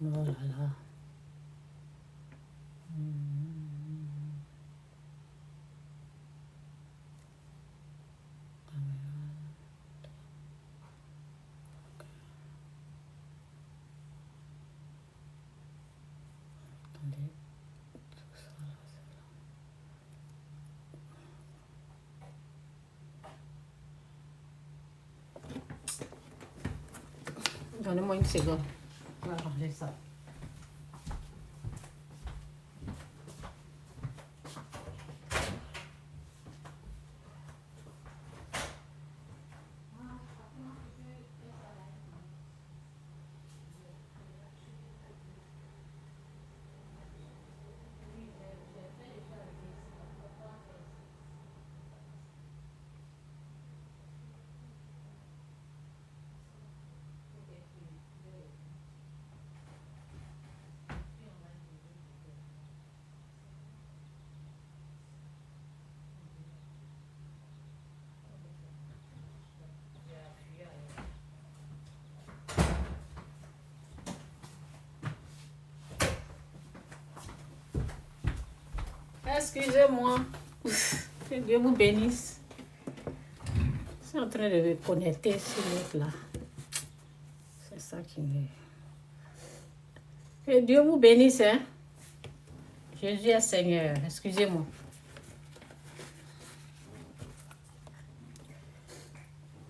Oh là là. Attendez. Tout ça là, c'est là. Donnez-moi une seconde. Je vais arranger ça. Excusez-moi. Que Dieu vous bénisse. Je suis en train de me connecter sur l'autre là. C'est ça qui me... Que Dieu vous bénisse, hein. Jésus est Seigneur. Excusez-moi.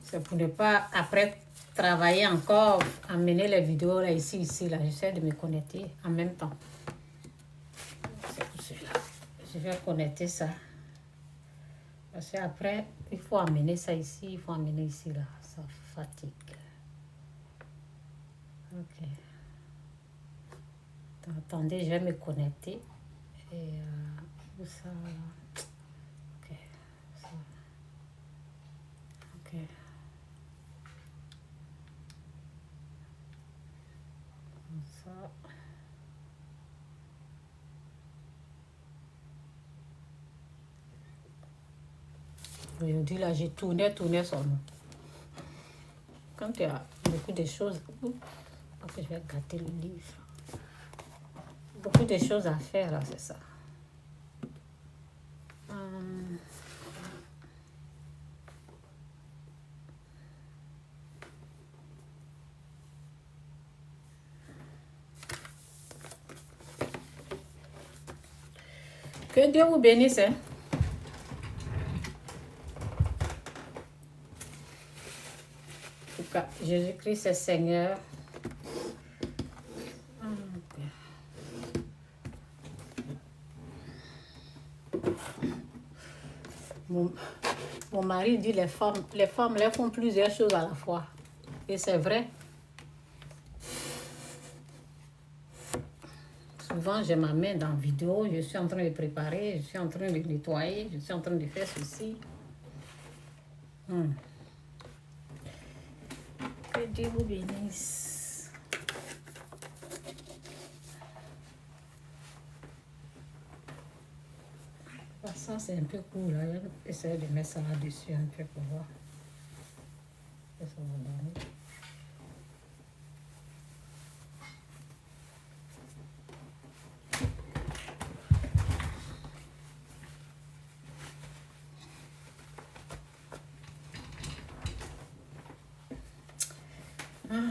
C'est pour ne pas, après, travailler encore, amener les vidéos là, ici, là. J'essaie de me connecter en même temps. C'est pour cela. Je vais connecter ça. Parce qu'après, il faut amener ça ici, il faut amener ici, là. Ça fatigue. Ok. Donc, attendez, je vais me connecter. Et où ça, là? Ok. Ça. Ok. Comme ça. Aujourd'hui, là, j'ai tourné seulement. Quand il y a beaucoup de choses, après je vais gâter le livre. Beaucoup de choses à faire, là, c'est ça. Que Dieu vous bénisse, hein. En tout cas, Jésus-Christ est Seigneur. Mon mari dit les femmes elles font plusieurs choses à la fois. Et c'est vrai. Souvent, je m'amène dans la vidéo, je suis en train de préparer, je suis en train de nettoyer, je suis en train de faire ceci. Que Dieu vous bénisse. Ça, c'est un peu court, là. Je vais essayer de mettre ça là-dessus un peu pour voir. Ça va donner.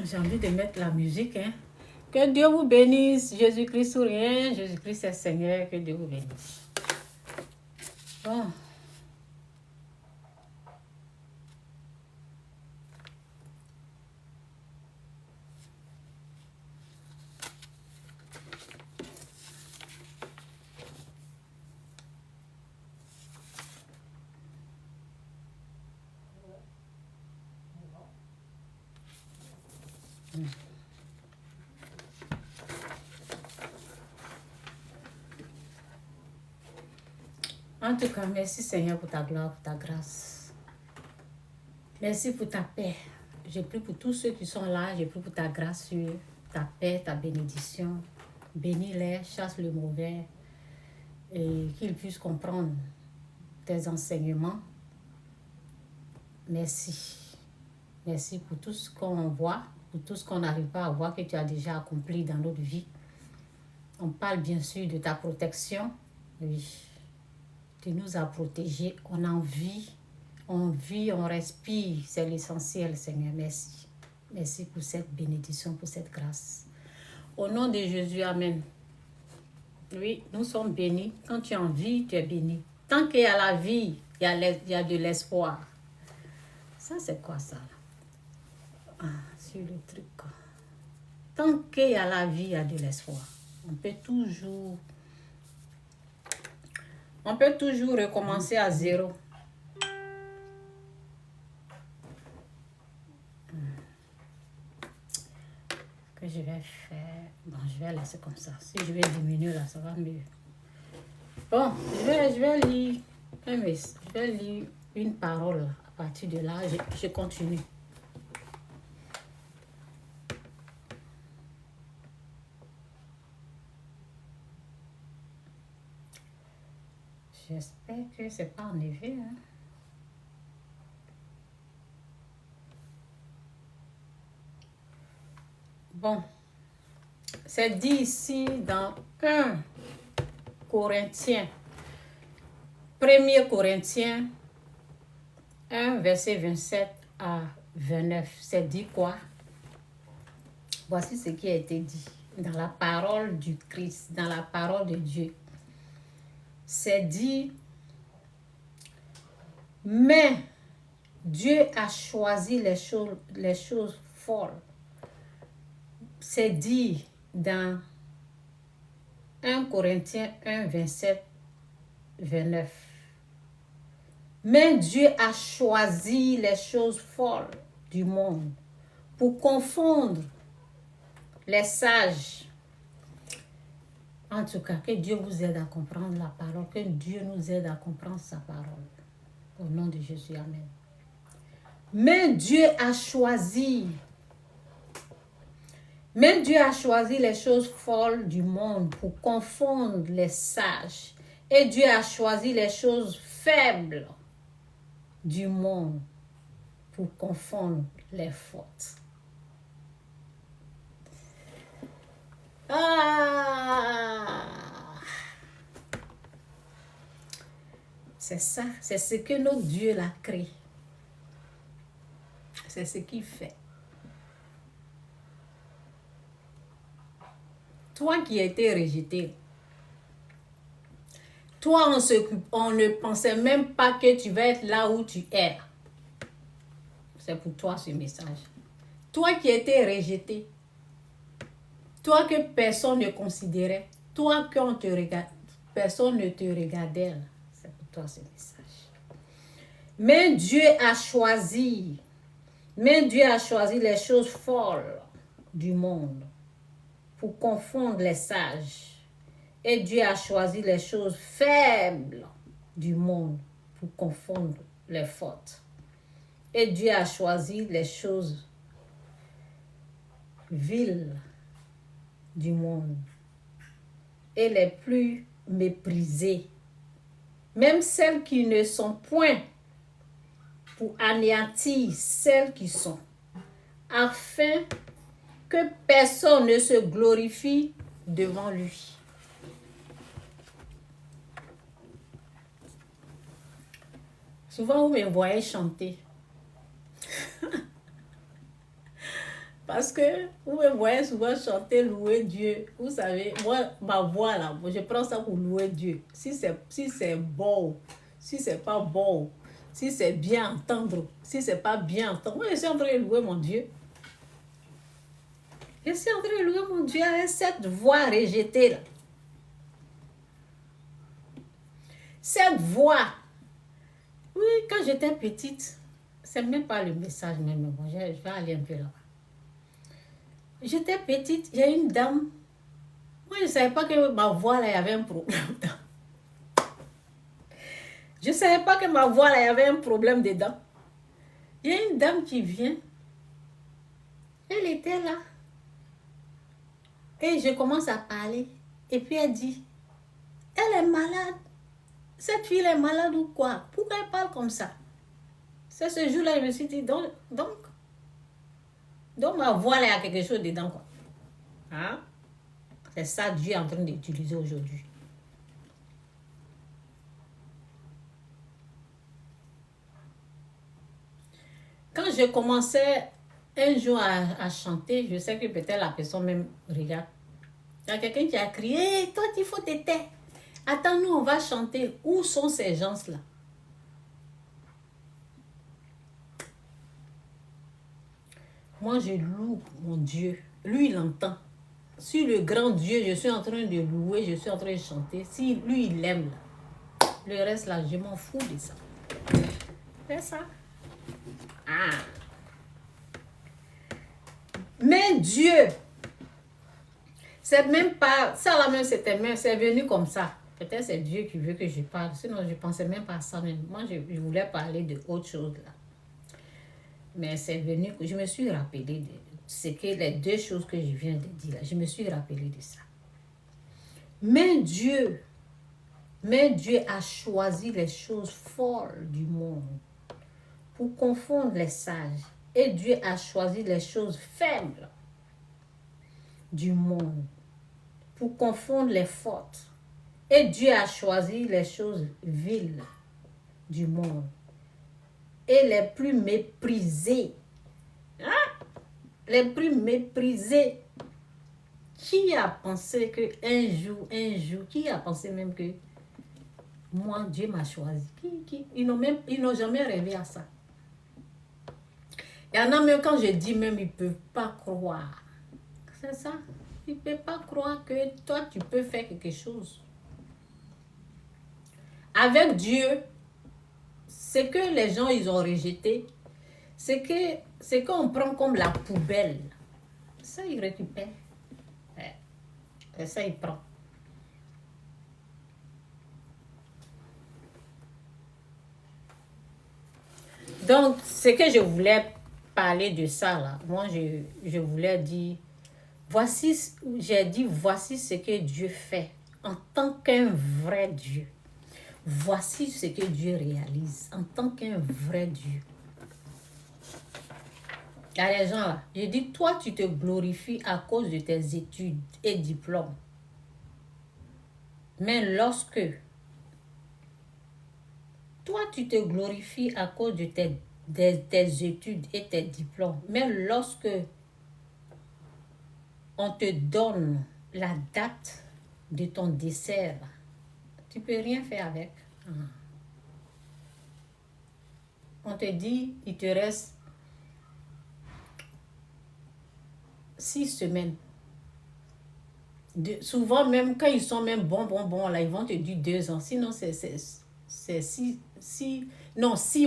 J'ai envie de mettre la musique, hein. Que Dieu vous bénisse. Jésus-Christ ou rien. Jésus-Christ est Seigneur. Que Dieu vous bénisse. Bon. En tout cas, merci Seigneur pour ta gloire, pour ta grâce. Merci pour ta paix. J'ai pris pour tous ceux qui sont là, j'ai pris pour ta grâce sur eux, ta paix, ta bénédiction. Bénis-les, chasse le mauvais et qu'ils puissent comprendre tes enseignements. Merci. Merci pour tout ce qu'on voit pour tout ce qu'on n'arrive pas à voir que tu as déjà accompli dans notre vie. On parle bien sûr de ta protection. Oui, tu nous as protégés. On en vit, on respire. C'est l'essentiel, Seigneur. Merci. Merci pour cette bénédiction, pour cette grâce. Au nom de Jésus, Amen. Oui, nous sommes bénis. Quand tu es en vie, tu es béni. Tant qu'il y a la vie, il y a de l'espoir. Ça, c'est quoi ça? Ah, sur le truc. Tant qu'il y a la vie, il y a de l'espoir. On peut toujours recommencer à zéro. Que je vais faire. Bon, je vais laisser comme ça. Si je vais diminuer là, ça va mieux. Bon, je vais lire. Je vais lire une parole. À partir de là, je continue. J'espère que c'est pas enlevé. Hein? Bon, c'est dit ici dans 1 Corinthiens, 1 Corinthiens 1, verset 27 à 29. C'est dit quoi? Voici ce qui a été dit dans la parole du Christ, dans la parole de Dieu. C'est dit, mais Dieu a choisi les choses folles. C'est dit dans 1 Corinthiens 1, 27, 29. Mais Dieu a choisi les choses folles du monde pour confondre les sages. En tout cas, que Dieu vous aide à comprendre la parole, que Dieu nous aide à comprendre sa parole. Au nom de Jésus, Amen. Mais Dieu a choisi les choses folles du monde pour confondre les sages. Et Dieu a choisi les choses faibles du monde pour confondre les fortes. C'est ça, c'est ce que notre Dieu l'a créé. C'est ce qu'il fait. Toi qui as été rejeté, toi on ne pensait même pas que tu vas être là où tu es. C'est pour toi ce message. Toi qui as été rejeté, toi que personne ne considérait, toi qu'on te regarde, personne ne te regardait. C'est pour toi ce message. Mais Dieu a choisi les choses folles du monde pour confondre les sages. Et Dieu a choisi les choses faibles du monde pour confondre les fortes. Et Dieu a choisi les choses viles du monde et les plus méprisées, même celles qui ne sont point, pour anéantir celles qui sont, afin que personne ne se glorifie devant lui. Souvent, vous me voyez chanter. Parce que vous me voyez souvent chanter, louer Dieu. Vous savez, moi, ma voix là, je prends ça pour louer Dieu. Si c'est bon, si c'est pas bon, si c'est bien entendre, si c'est pas bien entendre. Moi, je suis en train de louer mon Dieu. Je suis en train de louer mon Dieu avec cette voix rejetée là. Cette voix. Oui, quand j'étais petite, c'est même pas le message, mais bon, je vais aller un peu là-bas. J'étais petite, il y a une dame. Moi, je ne savais pas que ma voix là, il y avait un problème. Je ne savais pas que ma voix là, il y avait un problème dedans. Il y a une dame qui vient. Elle était là. Et je commence à parler. Et puis elle dit, elle est malade. Cette fille est malade ou quoi? Pourquoi elle parle comme ça? C'est ce jour-là, je me suis dit, donc Donc, ma voix, là, il y a quelque chose dedans, quoi. Hein? C'est ça que Dieu est en train d'utiliser aujourd'hui. Quand je commençais un jour à chanter, je sais que peut-être la personne même regarde. Il y a quelqu'un qui a crié, hey, toi, il faut te taire. Attends, nous, on va chanter. Où sont ces gens-là? Moi, je loue mon Dieu. Lui, il entend. Si le grand Dieu, je suis en train de louer, je suis en train de chanter. Si lui, il aime, là, le reste, là, je m'en fous de ça. C'est ça. Ah. Mais Dieu, c'est même pas, ça là même, c'est venu comme ça. Peut-être c'est Dieu qui veut que je parle. Sinon, je ne pensais même pas à ça. Même. Moi, je voulais parler de autre chose là. Mais c'est venu, je me suis rappelé de ce que les deux choses que je viens de dire là. Je me suis rappelé de ça. Mais Dieu a choisi les choses folles du monde pour confondre les sages. Et Dieu a choisi les choses faibles du monde pour confondre les fortes. Et Dieu a choisi les choses viles du monde et les plus méprisées. Hein? Les plus méprisées. Qui a pensé qu'un jour, qui a pensé même que moi, Dieu m'a choisi? Ils n'ont jamais rêvé à ça. Il y en a même, quand je dis même, ils ne peuvent pas croire. C'est ça. Ils ne peuvent pas croire que toi, tu peux faire quelque chose. Avec Dieu, ce que les gens, ils ont rejeté, c'est qu'on prend comme la poubelle. Ça, ils récupèrent. Et ça, ils prennent. Donc, ce que je voulais parler de ça, là, moi, je voulais dire, voici ce que Dieu fait en tant qu'un vrai Dieu. Voici ce que Dieu réalise en tant qu'un vrai Dieu. Il y a des gens là, je dis, toi, tu te glorifies à cause de tes études et diplômes. Mais lorsque toi, tu te glorifies à cause de tes études et tes diplômes, mais lorsque on te donne la date de ton décès, tu ne peux rien faire avec. On te dit, il te reste 6 semaines. Souvent, même quand ils sont même bons, là, ils vont te dire 2 ans. Sinon, c'est 6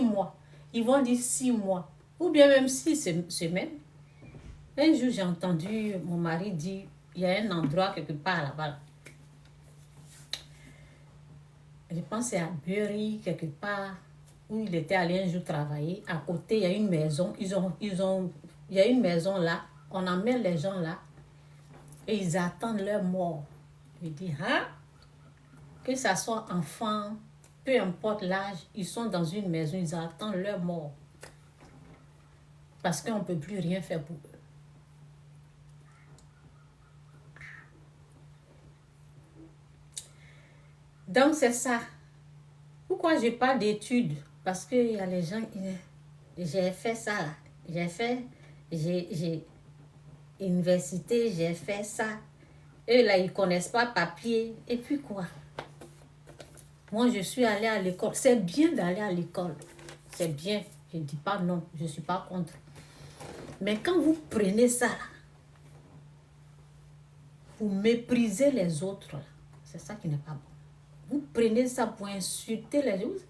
mois. Ils vont dire 6 mois. Ou bien même 6 semaines. Un jour, j'ai entendu mon mari dire, il y a un endroit quelque part là-bas. Je pense que c'est à Bury, quelque part, où il était allé un jour travailler. À côté, il y a une maison. Il y a une maison là. On emmène les gens là. Et ils attendent leur mort. Je dis, hein? Que ça soit enfant, peu importe l'âge, ils sont dans une maison, ils attendent leur mort. Parce qu'on ne peut plus rien faire pour eux. Donc, c'est ça. Pourquoi je parle d'études? Parce qu'il y a les gens, j'ai fait ça là. J'ai université, j'ai fait ça. Eux là, ils ne connaissent pas papier. Et puis quoi? Moi, je suis allée à l'école. C'est bien d'aller à l'école. C'est bien. Je ne dis pas non. Je ne suis pas contre. Mais quand vous prenez ça là, pour mépriser les autres, c'est ça qui n'est pas bon. Vous prenez ça pour insulter les autres.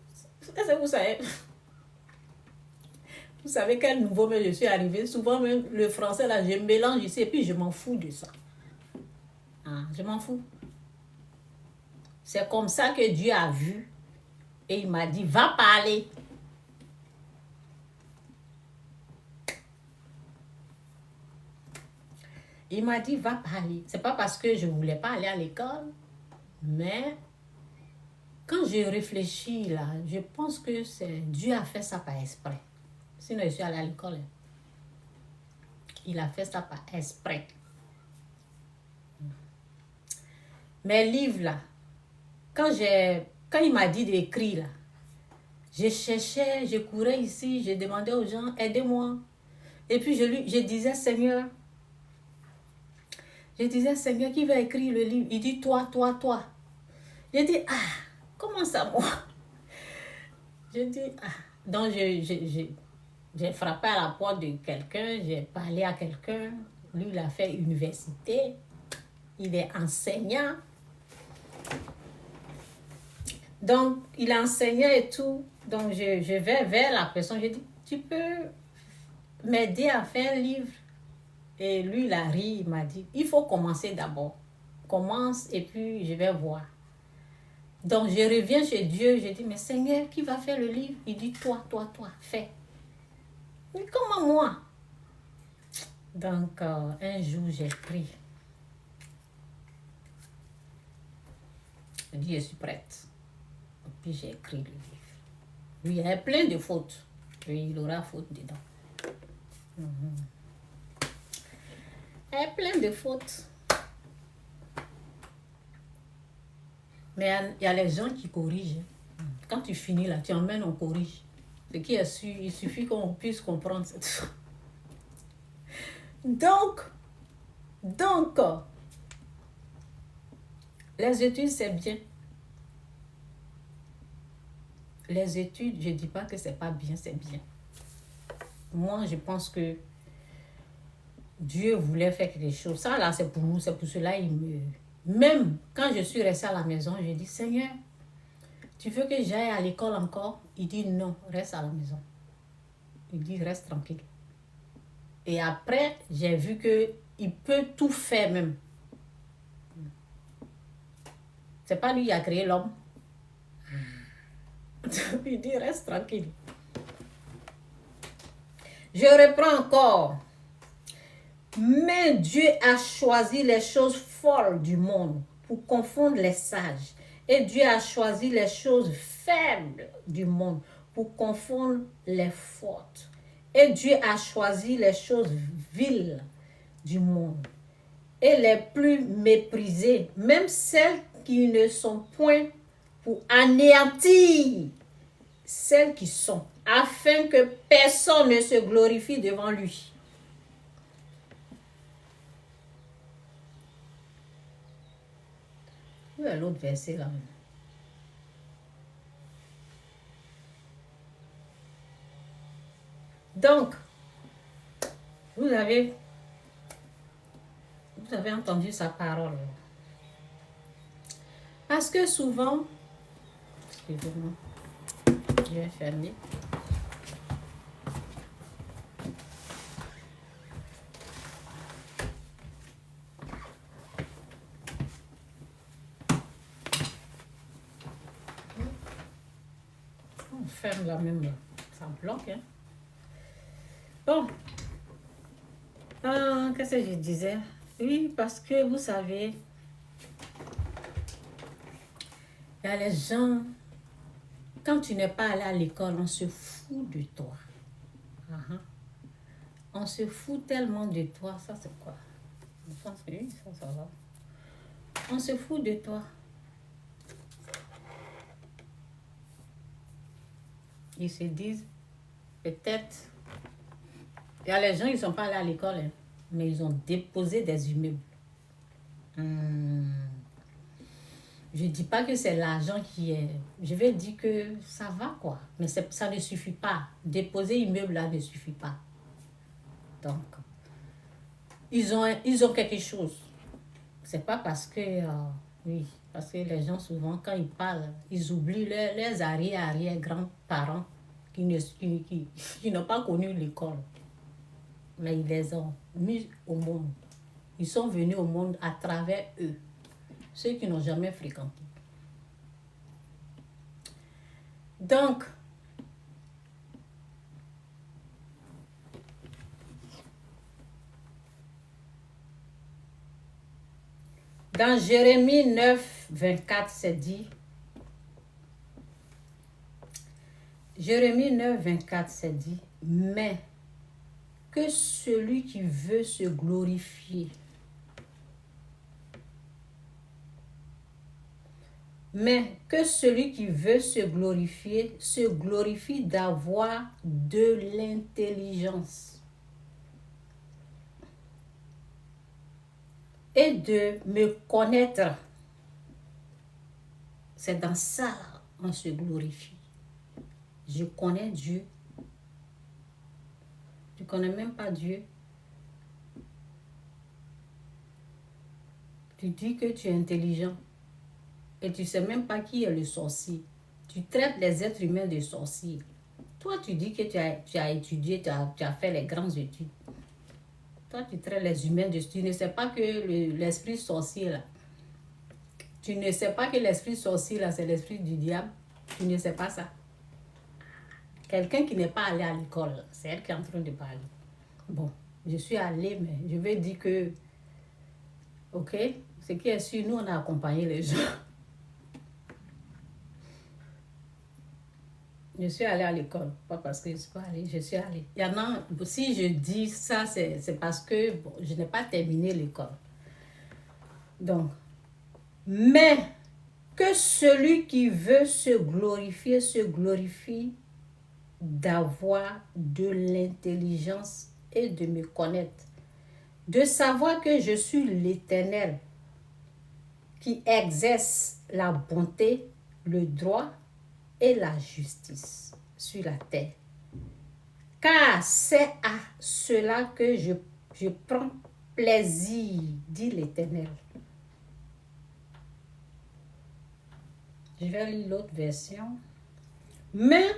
Vous savez quel nouveau mais je suis arrivé. Souvent même le français là, je mélange ici et puis je m'en fous de ça. Ah, je m'en fous. C'est comme ça que Dieu a vu et il m'a dit, va parler. Il m'a dit, va parler. C'est pas parce que je voulais pas aller à l'école, mais quand je réfléchis là, je pense que Dieu a fait ça par esprit. Sinon, je suis allée à l'école. Il a fait ça par exprès. Mes livres là, quand il m'a dit d'écrire là, je cherchais, je courais ici, je demandais aux gens, aidez-moi. Et puis je disais, Seigneur, qui va écrire le livre? Il dit, toi. Je dis, comment ça, moi? Je dis, Donc, j'ai frappé à la porte de quelqu'un, j'ai parlé à quelqu'un. Lui, il a fait université. Il est enseignant. Donc, il enseignait et tout. Donc, je vais vers la personne. Je dis, tu peux m'aider à faire un livre? Et lui, il a ri. Il m'a dit, il faut commencer d'abord. Commence et puis je vais voir. Donc, je reviens chez Dieu. Je dis, mais Seigneur, qui va faire le livre? Il dit, toi, fais. Mais comment moi? Donc, un jour, j'ai écrit. Je dis, je suis prête. Et puis, j'ai écrit le livre. Lui, il y a plein de fautes. Et il aura faute dedans. Il y a plein de fautes. Mais il y a les gens qui corrigent. Quand tu finis là, tu emmènes, on corrige. Ce qui est sûr, il suffit qu'on puisse comprendre cette chose. Donc, les études, c'est bien. Les études, je ne dis pas que c'est pas bien, c'est bien. Moi, je pense que Dieu voulait faire quelque chose. Ça, là, c'est pour nous, c'est pour cela, Même quand je suis restée à la maison, je dis, Seigneur, tu veux que j'aille à l'école encore? Il dit, non, reste à la maison. Il dit, reste tranquille. Et après, j'ai vu qu'il peut tout faire même. C'est pas lui qui a créé l'homme. Il dit, reste tranquille. Je reprends encore. Mais Dieu a choisi les choses folles du monde pour confondre les sages. Et Dieu a choisi les choses faibles du monde pour confondre les fortes. Et Dieu a choisi les choses viles du monde et les plus méprisées, même celles qui ne sont point, pour anéantir celles qui sont, afin que personne ne se glorifie devant lui. Où est l'autre verset là? Donc, vous avez entendu sa parole. Parce que souvent, excusez-moi, je vais fermer. On ferme la même, ça bloque. Hein? Bon, qu'est-ce que je disais? Oui, parce que vous savez, il y a les gens, quand tu n'es pas allé à l'école, on se fout de toi. On se fout tellement de toi. Ça, c'est quoi? Je pense que oui, ça va. On se fout de toi. Ils se disent, peut-être, il y a les gens, ils ne sont pas allés à l'école, hein, mais ils ont déposé des immeubles. Je ne dis pas que c'est l'argent qui est... Je vais dire que ça va, quoi. Mais ça ne suffit pas. Déposer immeuble, là, ne suffit pas. Donc, ils ont quelque chose. C'est pas parce que... oui, parce que les gens, souvent, quand ils parlent, ils oublient leurs arrière-grands-parents qui n'ont pas connu l'école. Mais ils les ont mis au monde. Ils sont venus au monde à travers eux. Ceux qui n'ont jamais fréquenté. Donc, dans Jérémie 9, 24, c'est dit, Jérémie 9, 24, c'est dit, mais que celui qui veut se glorifier. Mais que celui qui veut se glorifie d'avoir de l'intelligence et de me connaître. C'est dans ça qu'on se glorifie. Je connais Dieu. Tu ne connais même pas Dieu. Tu dis que tu es intelligent. Et tu ne sais même pas qui est le sorcier. Tu traites les êtres humains de sorciers. Toi, tu dis que tu as étudié, tu as fait les grandes études. Toi, tu traites les humains de... Tu ne sais pas que l'esprit sorcier, là, tu ne sais pas que l'esprit sorcier, là, c'est l'esprit du diable. Tu ne sais pas ça. Quelqu'un qui n'est pas allé à l'école, c'est elle qui est en train de parler. Bon, je suis allée, mais je vais dire que... Ok? Ce qui est sûr, nous, on a accompagné les gens. Je suis allée à l'école, pas parce que je suis pas allée, je suis allée. Il y en a, si je dis ça, c'est parce que bon, je n'ai pas terminé l'école. Donc, mais que celui qui veut se glorifie d'avoir de l'intelligence et de me connaître, de savoir que je suis l'Éternel qui exerce la bonté, le droit et la justice sur la terre. Car c'est à cela que je prends plaisir, dit l'Éternel. Je vais lire l'autre version. Mais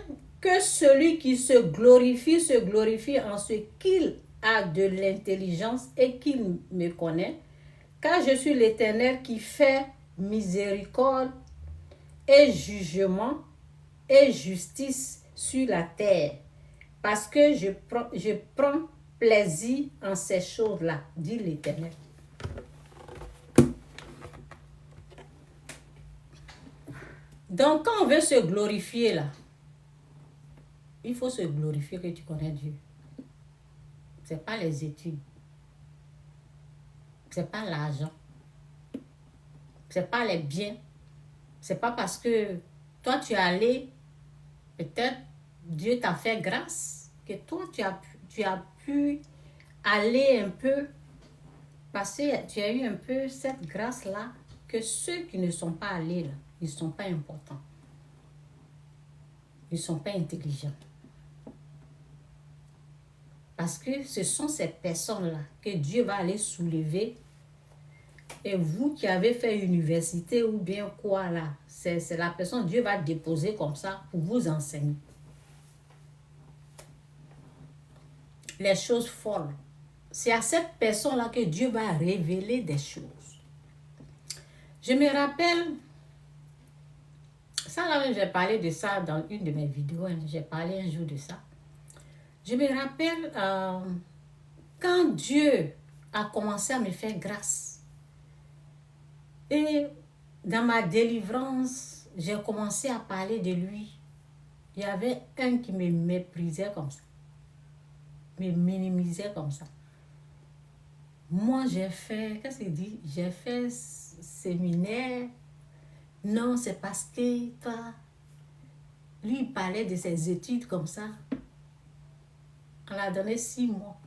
que celui qui se glorifie en ce qu'il a de l'intelligence et qu'il me connaît, car je suis l'Éternel qui fait miséricorde et jugement et justice sur la terre, parce que je prends plaisir en ces choses-là, dit l'Éternel. Donc, quand on veut se glorifier, là, il faut se glorifier que tu connais Dieu. Ce n'est pas les études. Ce n'est pas l'argent. Ce n'est pas les biens. Ce n'est pas parce que toi, tu es allé, peut-être Dieu t'a fait grâce, que toi, tu as pu aller un peu, passer, tu as eu un peu cette grâce-là, que ceux qui ne sont pas allés, là, ils ne sont pas importants. Ils ne sont pas intelligents. Parce que ce sont ces personnes-là que Dieu va aller soulever. Et vous qui avez fait université ou bien quoi là, c'est la personne, Dieu va déposer comme ça pour vous enseigner. Les choses folles. C'est à cette personne-là que Dieu va révéler des choses. Je me rappelle, ça là, j'ai parlé de ça dans une de mes vidéos, j'ai parlé un jour de ça. Je me rappelle quand Dieu a commencé à me faire grâce. Et dans ma délivrance, j'ai commencé à parler de lui. Il y avait un qui me méprisait comme ça, me minimisait comme ça. Moi, j'ai fait, qu'est-ce qu'il dit? J'ai fait séminaire. Non, c'est parce que toi, lui, il parlait de ses études comme ça. On l'a donné 6 mois.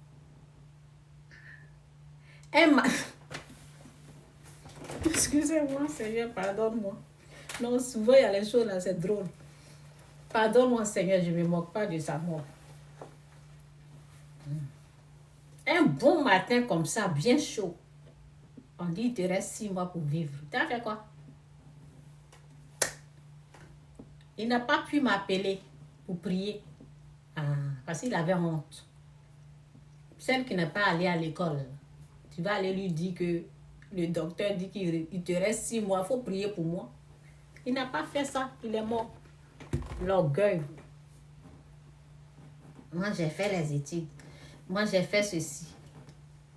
Excusez-moi, Seigneur, pardonne-moi. Non, souvent, il y a les choses là, c'est drôle. Pardonne-moi, Seigneur, je ne me moque pas de sa mort. Un bon matin comme ça, bien chaud, on dit il te reste 6 mois pour vivre. Tu as fait quoi? Il n'a pas pu m'appeler pour prier parce qu'il avait honte. Celle qui n'est pas allée à l'école, tu vas aller lui dire que le docteur dit qu'il te reste 6 mois, il faut prier pour moi. Il n'a pas fait ça, il est mort. L'orgueil. Moi, j'ai fait les études. Moi, j'ai fait ceci.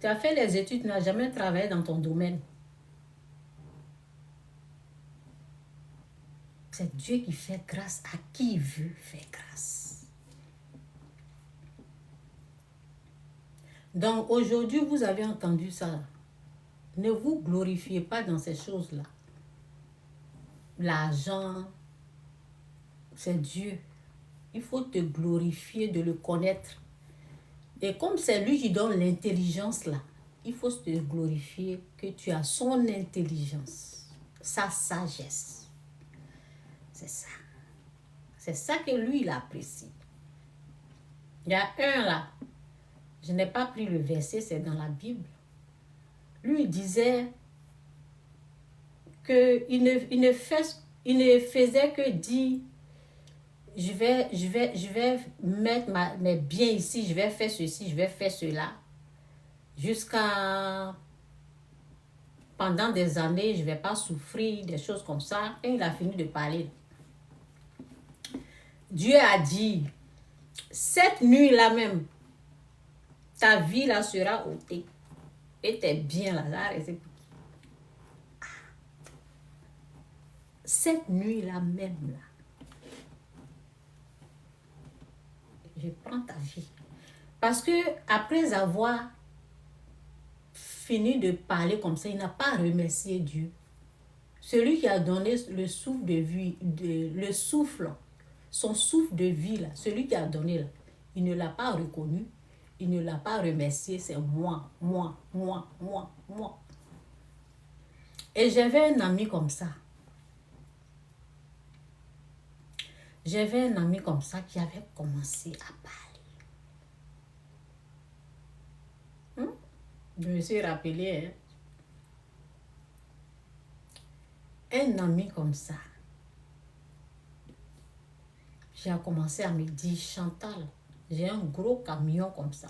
Tu as fait les études, tu n'as jamais travaillé dans ton domaine. C'est Dieu qui fait grâce à qui il veut faire grâce. Donc aujourd'hui, vous avez entendu ça. Ne vous glorifiez pas dans ces choses-là. L'argent, c'est Dieu. Il faut te glorifier de le connaître. Et comme c'est lui qui donne l'intelligence là, il faut te glorifier que tu as son intelligence, sa sagesse. C'est ça. C'est ça que lui, il apprécie. Il y a un là, je n'ai pas pris le verset, c'est dans la Bible. Lui, il disait qu'il ne faisait que dire, je vais mettre mes biens ici, je vais faire ceci, je vais faire cela. Jusqu'à pendant des années, je ne vais pas souffrir, des choses comme ça. Et il a fini de parler. Dieu a dit, cette nuit-là même, ta vie là sera ôtée. Et tes biens là, cette nuit-là même là, je prends ta vie. Parce que après avoir fini de parler comme ça, il n'a pas remercié Dieu. Celui qui a donné le souffle de vie, le souffle, son souffle de vie là, celui qui a donné là, il ne l'a pas reconnu, il ne l'a pas remercié, c'est moi. Et j'avais un ami comme ça. J'avais un ami comme ça qui avait commencé à parler. Je me suis rappelé, un ami comme ça. J'ai commencé à me dire, Chantal, j'ai un gros camion comme ça.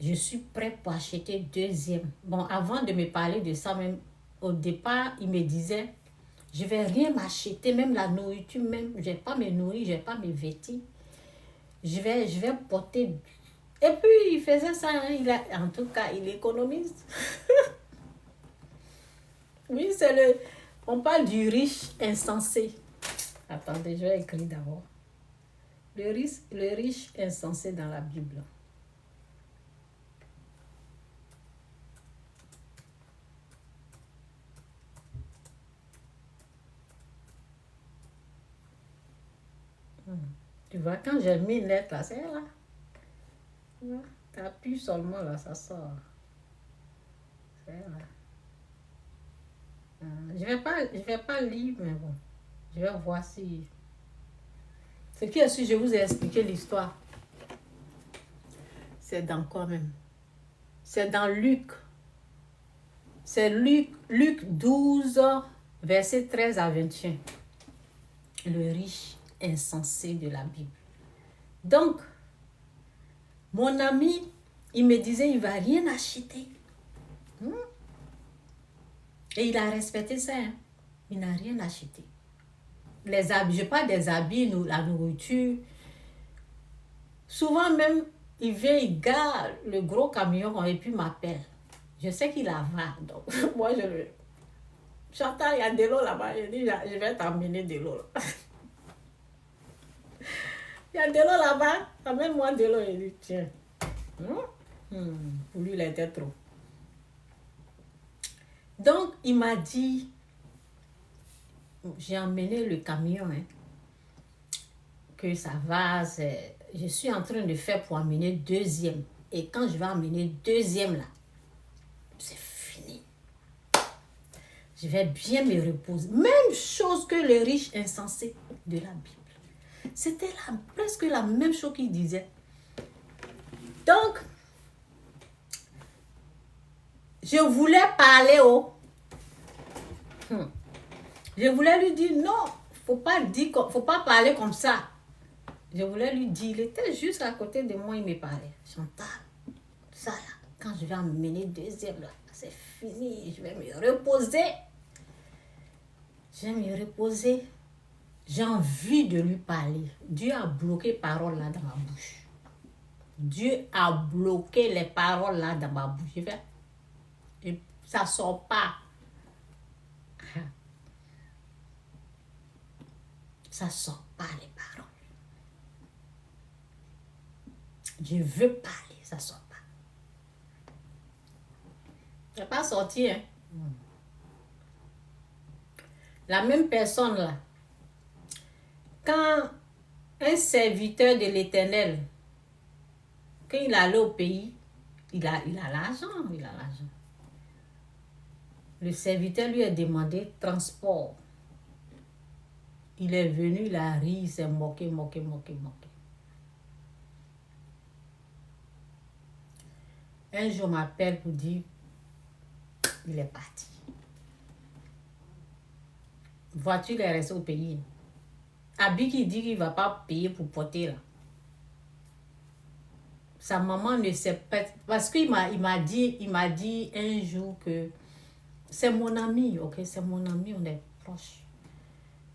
Je suis prêt pour acheter deuxième. Bon, avant de me parler de ça, même au départ, il me disait, je ne vais rien m'acheter, même la nourriture, même, je ne vais pas me nourrir, je ne vais pas me vêtir. Je vais porter. Et puis, il faisait ça, hein, en tout cas, il économise. Oui, on parle du riche insensé. Attendez, je vais écrire d'abord. Le riche insensé dans la Bible. Tu vois, quand j'ai mis une lettre là, c'est là. Tu appuies seulement là, ça sort. C'est là. Je vais pas lire, mais bon. Je vais voir si... Ce qui est sûr, je vous ai expliqué l'histoire. C'est dans quoi même? C'est dans Luc. C'est Luc 12, verset 13 à 21. Le riche insensé de la Bible. Donc, mon ami, il me disait, il ne va rien acheter. Et il a respecté ça. Hein? Il n'a rien acheté. Les habits, je parle des habits, la nourriture. Souvent même, il vient, il garde le gros camion et puis m'appelle. Je sais qu'il a va. Donc, moi, je le... Chantal, il y a de l'eau là-bas. Je dis, je vais t'emmener de l'eau. Il y a de l'eau là-bas. Amène-moi de l'eau. Il dit, tiens. Pour lui, il était trop. Donc, il m'a dit, j'ai emmené le camion, hein, que ça va, je suis en train de faire pour emmener deuxième. Et quand je vais emmener deuxième là, c'est fini. Je vais bien me reposer. Même chose que le riche insensé de la Bible. C'était presque la même chose qu'il disait. Donc, je voulais parler Je voulais lui dire non, faut pas parler comme ça. Je voulais lui dire, il était juste à côté de moi, il me parlait. Chantal, ça là, quand je vais emmener deuxième là, c'est fini, je vais me reposer. Je vais me reposer. J'ai envie de lui parler. Dieu a bloqué parole là dans ma bouche. Dieu a bloqué les paroles là dans ma bouche. Et ça sort pas. Ça sort pas les paroles. Je veux parler, ça sort pas. C'est pas sorti, hein. La même personne là, quand un serviteur de l'Éternel, quand il allait au pays, il a l'argent, il a l'argent. Le serviteur lui a demandé transport. Il est venu, il a ri, il s'est moqué. Un jour, m'appelle pour dire, il est parti. Voiture, il est resté au pays. Abi qui dit qu'il ne va pas payer pour porter là. Sa maman ne sait pas, parce qu'il m'a dit un jour que c'est mon ami, ok, c'est mon ami, on est proches.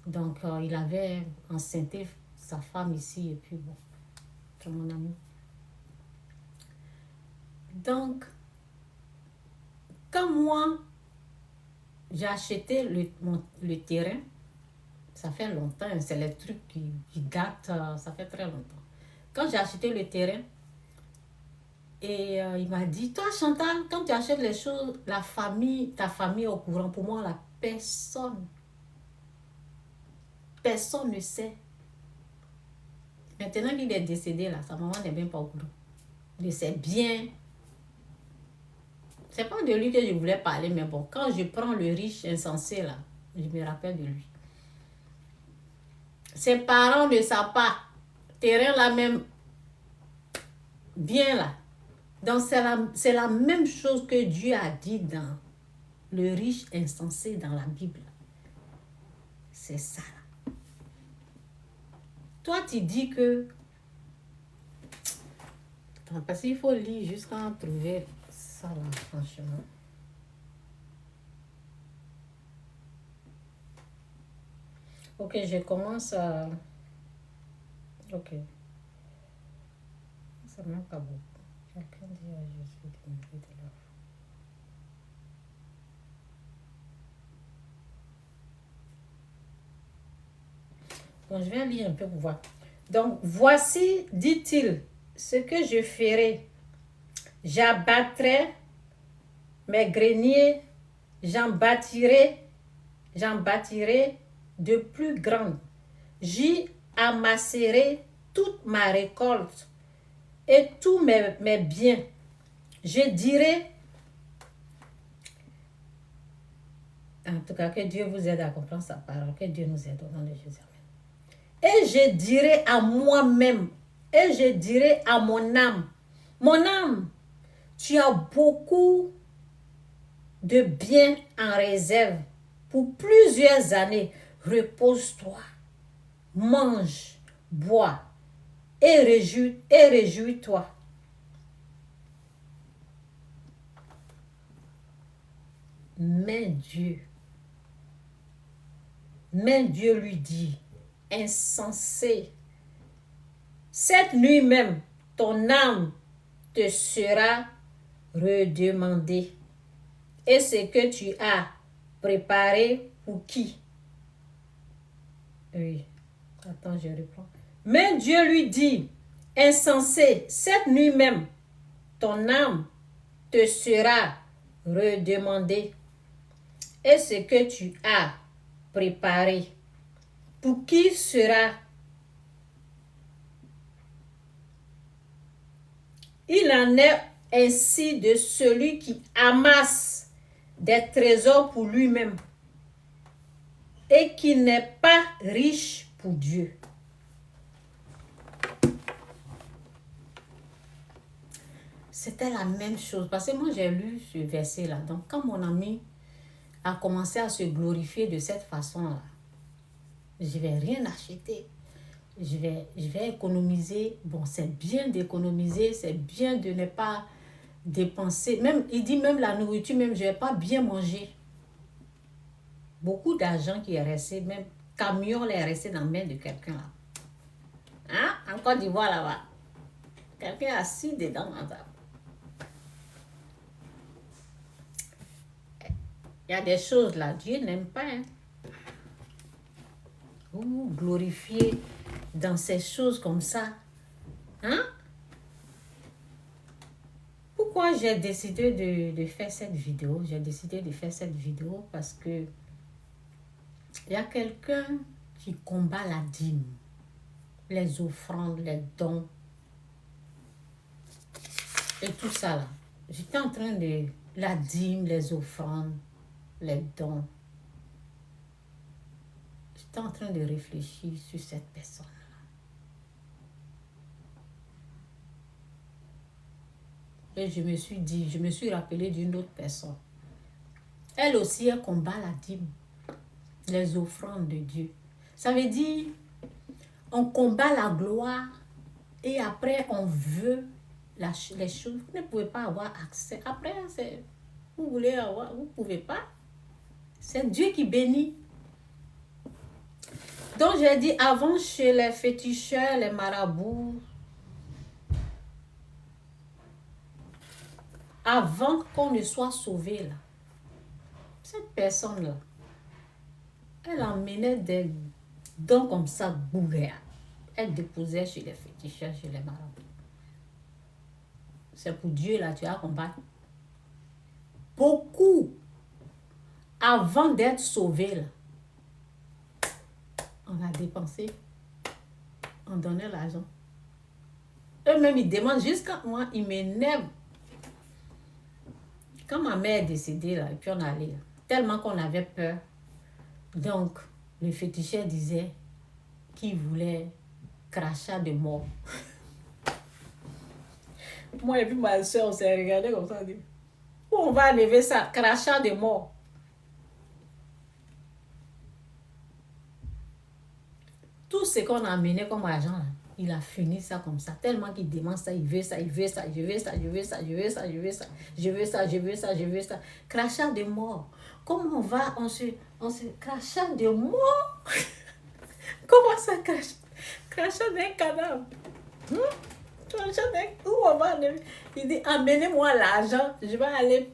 Donc, il avait enceinté sa femme ici, et puis bon, c'est mon ami. Donc, quand moi, j'ai acheté le terrain, ça fait longtemps, c'est les trucs qui datent, ça fait très longtemps. Quand j'ai acheté le terrain, et il m'a dit, toi Chantal, quand tu achètes les choses, ta famille est au courant. Pour moi, la personne ne sait. Maintenant qu'il est décédé, là, sa maman n'est même pas au courant. Il sait bien. C'est pas de lui que je voulais parler, mais bon, quand je prends le riche insensé, là, je me rappelle de lui. Ses parents ne savent pas. Terrain là même, bien là. Donc c'est la même chose que Dieu a dit dans le riche insensé dans la Bible. C'est ça. Toi, tu dis que... Attends, parce qu'il faut lire jusqu'à trouver ça là, franchement. Ok, je commence à... Ok. Ça ne manque pas beaucoup. Quelqu'un dit à Jésus de me de la foi. Bon, je vais lire un peu pour voir. Donc, voici, dit-il, ce que je ferai. J'abattrai mes greniers, j'en bâtirai de plus grandes. J'y amasserai toute ma récolte et tous mes biens. Je dirai, en tout cas, que Dieu vous aide à comprendre sa parole, que Dieu nous aide au nom de Jésus. Et je dirai à moi-même, et je dirai à mon âme, tu as beaucoup de biens en réserve pour plusieurs années. Repose-toi, mange, bois et réjouis-toi. Mais Dieu lui dit, insensé, cette nuit même, ton âme te sera redemandée. Et ce que tu as préparé pour qui? Oui, attends, je reprends. Mais Dieu lui dit, insensé, cette nuit même, ton âme te sera redemandée. Et ce que tu as préparé, pour qui sera? Il en est ainsi de celui qui amasse des trésors pour lui-même et qui n'est pas riche pour Dieu. C'était la même chose, parce que moi j'ai lu ce verset-là. Donc quand mon ami a commencé à se glorifier de cette façon-là, je ne vais rien acheter. Je vais économiser. Bon, c'est bien d'économiser, c'est bien de ne pas dépenser. Même, il dit même la nourriture, même je ne vais pas bien manger. Beaucoup d'argent qui est resté, même camion est resté dans la main de quelqu'un là. Hein? En Côte d'Ivoire là-bas. Quelqu'un assis dedans dans ça. Il y a des choses là, Dieu n'aime pas. Hein? Vous glorifiez dans ces choses comme ça. Hein? Pourquoi j'ai décidé de faire cette vidéo. J'ai décidé de faire cette vidéo parce que il y a quelqu'un qui combat la dîme, les offrandes, les dons et tout ça là. J'étais en train de la dîme, les offrandes, les dons. J'étais en train de réfléchir sur cette personne. Et je me suis dit, je me suis rappelé d'une autre personne. Elle aussi, elle combat la dîme, les offrandes de Dieu. Ça veut dire, on combat la gloire et après on veut les choses. Vous ne pouvez pas avoir accès. Après, vous voulez avoir, vous ne pouvez pas. C'est Dieu qui bénit. Donc j'ai dit, avant chez les féticheurs, les marabouts, avant qu'on ne soit sauvé là, cette personne-là, elle emmenait des dons comme ça, bourrés. Elle déposait chez les féticheurs, chez les marabouts. C'est pour Dieu là, tu as combattu. Beaucoup, avant d'être sauvé là, on a dépensé, on donnait l'argent. Eux-mêmes, ils demandent jusqu'à moi, ils m'énervent. Quand ma mère est décédée, là, et puis on allait, tellement qu'on avait peur. Donc, le féticheur disait qu'il voulait crachat de mort. Moi et puis ma soeur, on s'est regardé comme ça. On dit, où on va enlever ça? Crachat de mort. Tout ce qu'on a amené comme argent, là, il a fini ça comme ça. Tellement qu'il demande ça, il veut ça, il veut ça, je veux ça, je veux ça, je veux ça, je veux ça, je veux ça, je veux ça, je veux ça. Crachat de mort. Comment on va, on se crachat de mort? Comment ça crachat d'un cadavre? Crachat d'un... Où on va aller? Il dit, amenez-moi l'argent, je vais aller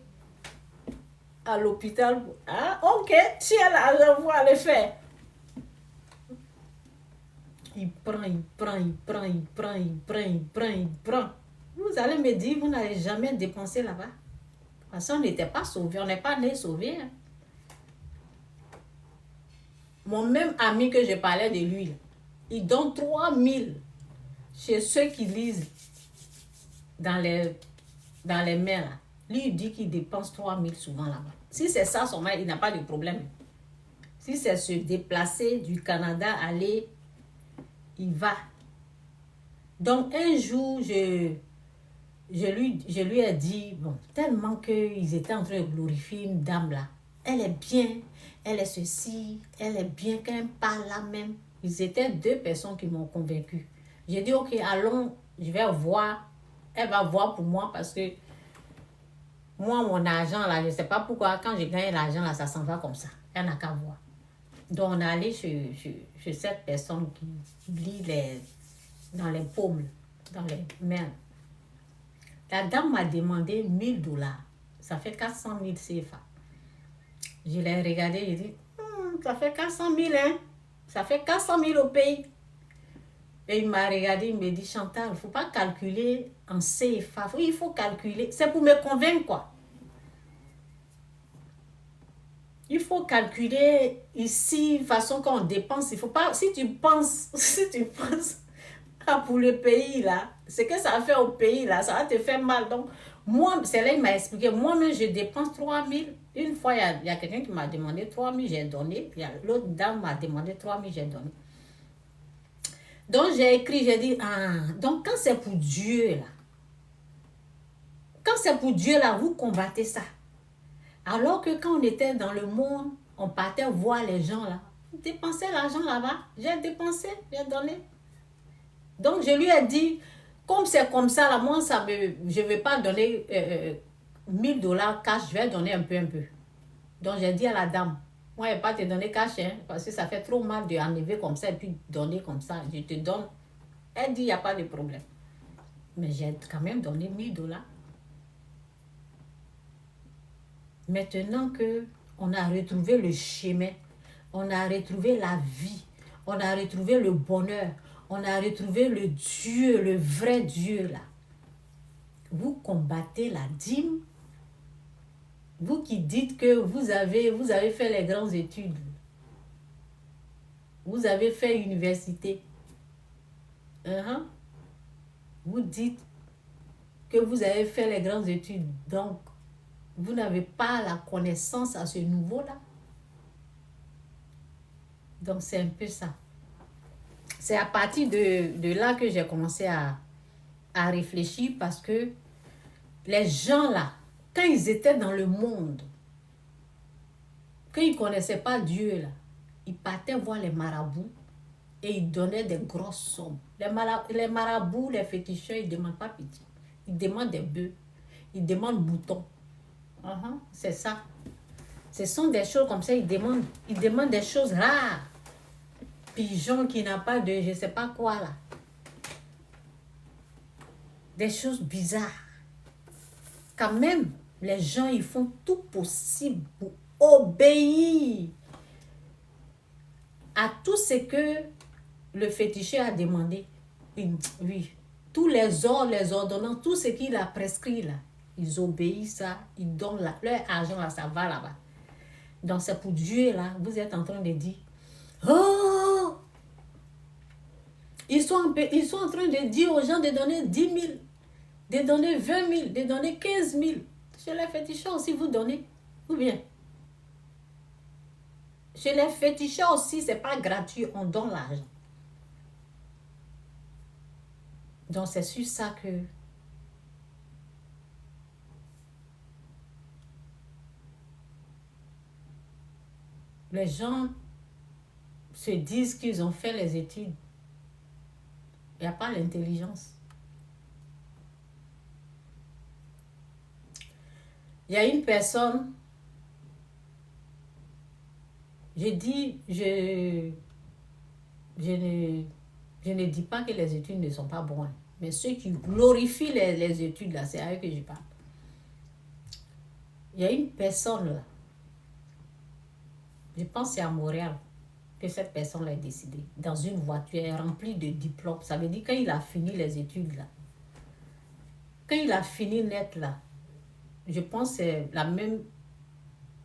à l'hôpital. Ah, ok, tu as l'argent, vous allez faire. Il prend, il prend, il prend, il prend, il prend, il prend, il prend. Vous allez me dire, vous n'avez jamais dépensé là-bas. Parce qu'on n'était pas sauvés, on n'est pas né sauvés. Hein. Mon même ami que je parlais de lui, il donne 3000 chez ceux qui lisent dans les mains. Là. Lui, il dit qu'il dépense 3000 souvent là-bas. Si c'est ça, son mari, il n'a pas de problème. Si c'est se déplacer du Canada, aller... il va. Donc, un jour, je lui ai dit, bon, tellement qu'ils étaient en train de glorifier une dame là. Elle est bien, elle est ceci, elle est bien, quand elle parle là même. Ils étaient 2 personnes qui m'ont convaincu. J'ai dit, ok, allons, je vais voir. Elle va voir pour moi parce que moi, mon argent là, je ne sais pas pourquoi, quand je gagne l'argent là, ça s'en va comme ça. Elle n'a qu'à voir. Donc, on est allé chez cette personne qui lit dans les paumes, dans les mains. La dame m'a demandé 1000 $. Ça fait 400 000 CFA. Je l'ai regardé, j'ai dit, ça fait 400 000, hein? Ça fait 400 000 au pays. Et il m'a regardé, il me dit, Chantal, il ne faut pas calculer en CFA. Il faut calculer. C'est pour me convaincre, quoi. Il faut calculer ici, façon qu'on dépense. Il faut pas, si tu penses pour le pays, là, ce que ça fait au pays, là, ça va te faire mal. Donc, moi, c'est là, il m'a expliqué, moi-même, je dépense 3000. Une fois, il y a quelqu'un qui m'a demandé 3000, j'ai donné. L'autre dame m'a demandé 3000, j'ai donné. Donc, j'ai écrit, j'ai dit, donc quand c'est pour Dieu, là, quand c'est pour Dieu, là, vous combattez ça. Alors que quand on était dans le monde, on partait voir les gens, là. Dépenser l'argent là-bas. J'ai dépensé, j'ai donné. Donc, je lui ai dit, comme c'est comme ça, là, moi, je ne vais pas donner 1000 $ cash, je vais donner un peu. Donc, j'ai dit à la dame, moi, je ne vais pas te donner cash, hein, parce que ça fait trop mal d'enlever comme ça et puis donner comme ça. Je te donne. Elle dit, il n'y a pas de problème. Mais j'ai quand même donné 1000 $. Maintenant qu'on a retrouvé le chemin, on a retrouvé la vie, on a retrouvé le bonheur, on a retrouvé le Dieu, le vrai Dieu là. vous combattez la dîme. Vous qui dites que vous avez fait les grandes études. Vous avez fait université. Vous dites que vous avez fait les grandes études. Donc, vous n'avez pas la connaissance à ce niveau-là. Donc, c'est un peu ça. C'est à partir de là que j'ai commencé à réfléchir parce que les gens là, quand ils étaient dans le monde, quand ils ne connaissaient pas Dieu là, ils partaient voir les marabouts et ils donnaient des grosses sommes. Les marabouts, les féticheurs, ils ne demandent pas pitié. Ils demandent des bœufs, ils demandent moutons. C'est ça. Ce sont des choses comme ça, ils demandent des choses rares. Pigeon qui n'a pas de je ne sais pas quoi là. Des choses bizarres. Quand même, les gens, ils font tout possible pour obéir à tout ce que le féticheur a demandé. Oui, tous les ordres, les ordonnances, tout ce qu'il a prescrit là, ils obéissent ça, ils donnent leur argent là, ça va là-bas. Donc c'est pour Dieu là, vous êtes en train de dire, oh, ils sont en train de dire aux gens de donner 10 000, de donner 20 000, de donner 15 000. Chez les féticheurs aussi, vous donnez. Ou bien, chez les féticheurs aussi, c'est pas gratuit, on donne l'argent. Donc c'est sur ça que les gens se disent qu'ils ont fait les études. Il n'y a pas l'intelligence. Il y a une personne, je ne dis pas que les études ne sont pas bonnes, mais ceux qui glorifient les études, là, c'est à eux que je parle. Il y a une personne là, je pense que c'est à Montréal que cette personne l'a décidé, dans une voiture remplie de diplômes. Ça veut dire quand il a fini les études là, quand il a fini net là, je pense que c'est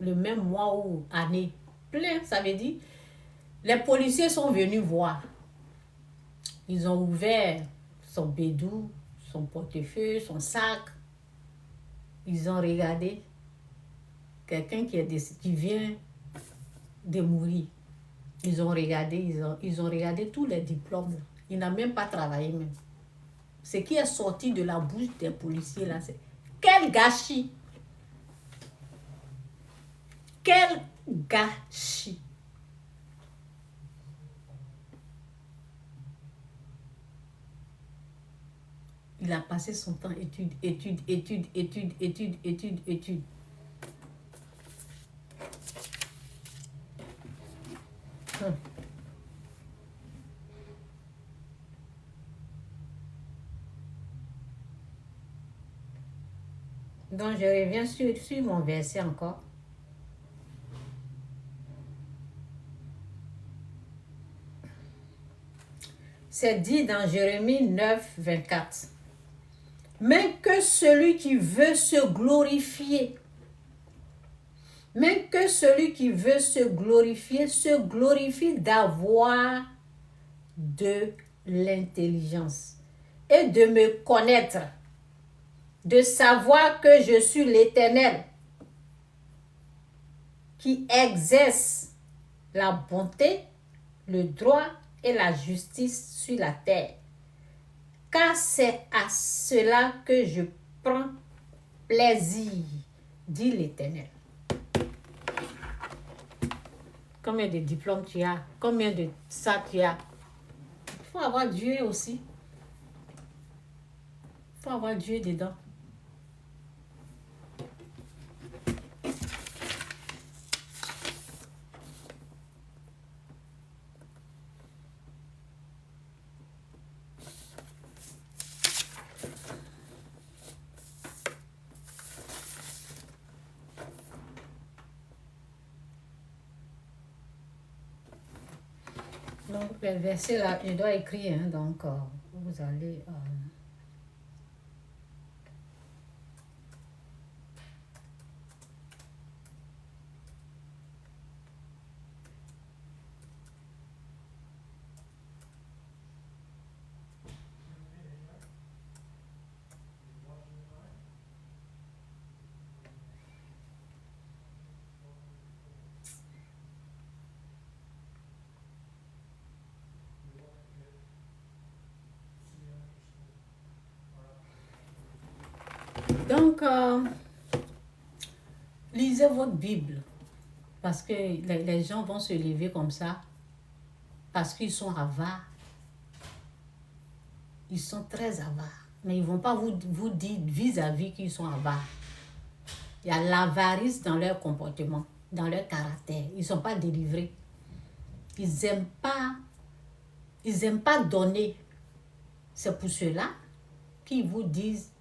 le même mois ou année, plein, ça veut dire, les policiers sont venus voir. Ils ont ouvert son bédou, son portefeuille, son sac. Ils ont regardé quelqu'un qui vient de mourir. Ils ont regardé tous les diplômes. Il n'a même pas travaillé même. Ce qui est sorti de la bouche des policiers là, c'est quel gâchis! Quel gâchis! Il a passé son temps étude. Donc, je reviens sur mon verset encore. C'est dit dans Jérémie 9, 24. Mais que celui qui veut se glorifier, se glorifie d'avoir de l'intelligence et de me connaître, de savoir que je suis l'Éternel qui exerce la bonté, le droit et la justice sur la terre. Car c'est à cela que je prends plaisir, dit l'Éternel. Combien de diplômes tu as? Combien de ça tu as? Il faut avoir Dieu aussi. Il faut avoir Dieu dedans. Donc, le verset là, je dois écrire, hein, donc vous allez... Donc, lisez votre Bible. Parce que les gens vont se lever comme ça. Parce qu'ils sont avares. Ils sont très avares. Mais ils ne vont pas vous dire vis-à-vis qu'ils sont avares. Il y a l'avarice dans leur comportement, dans leur caractère. Ils ne sont pas délivrés. Ils n'aiment pas donner. C'est pour cela qu'ils vous disent,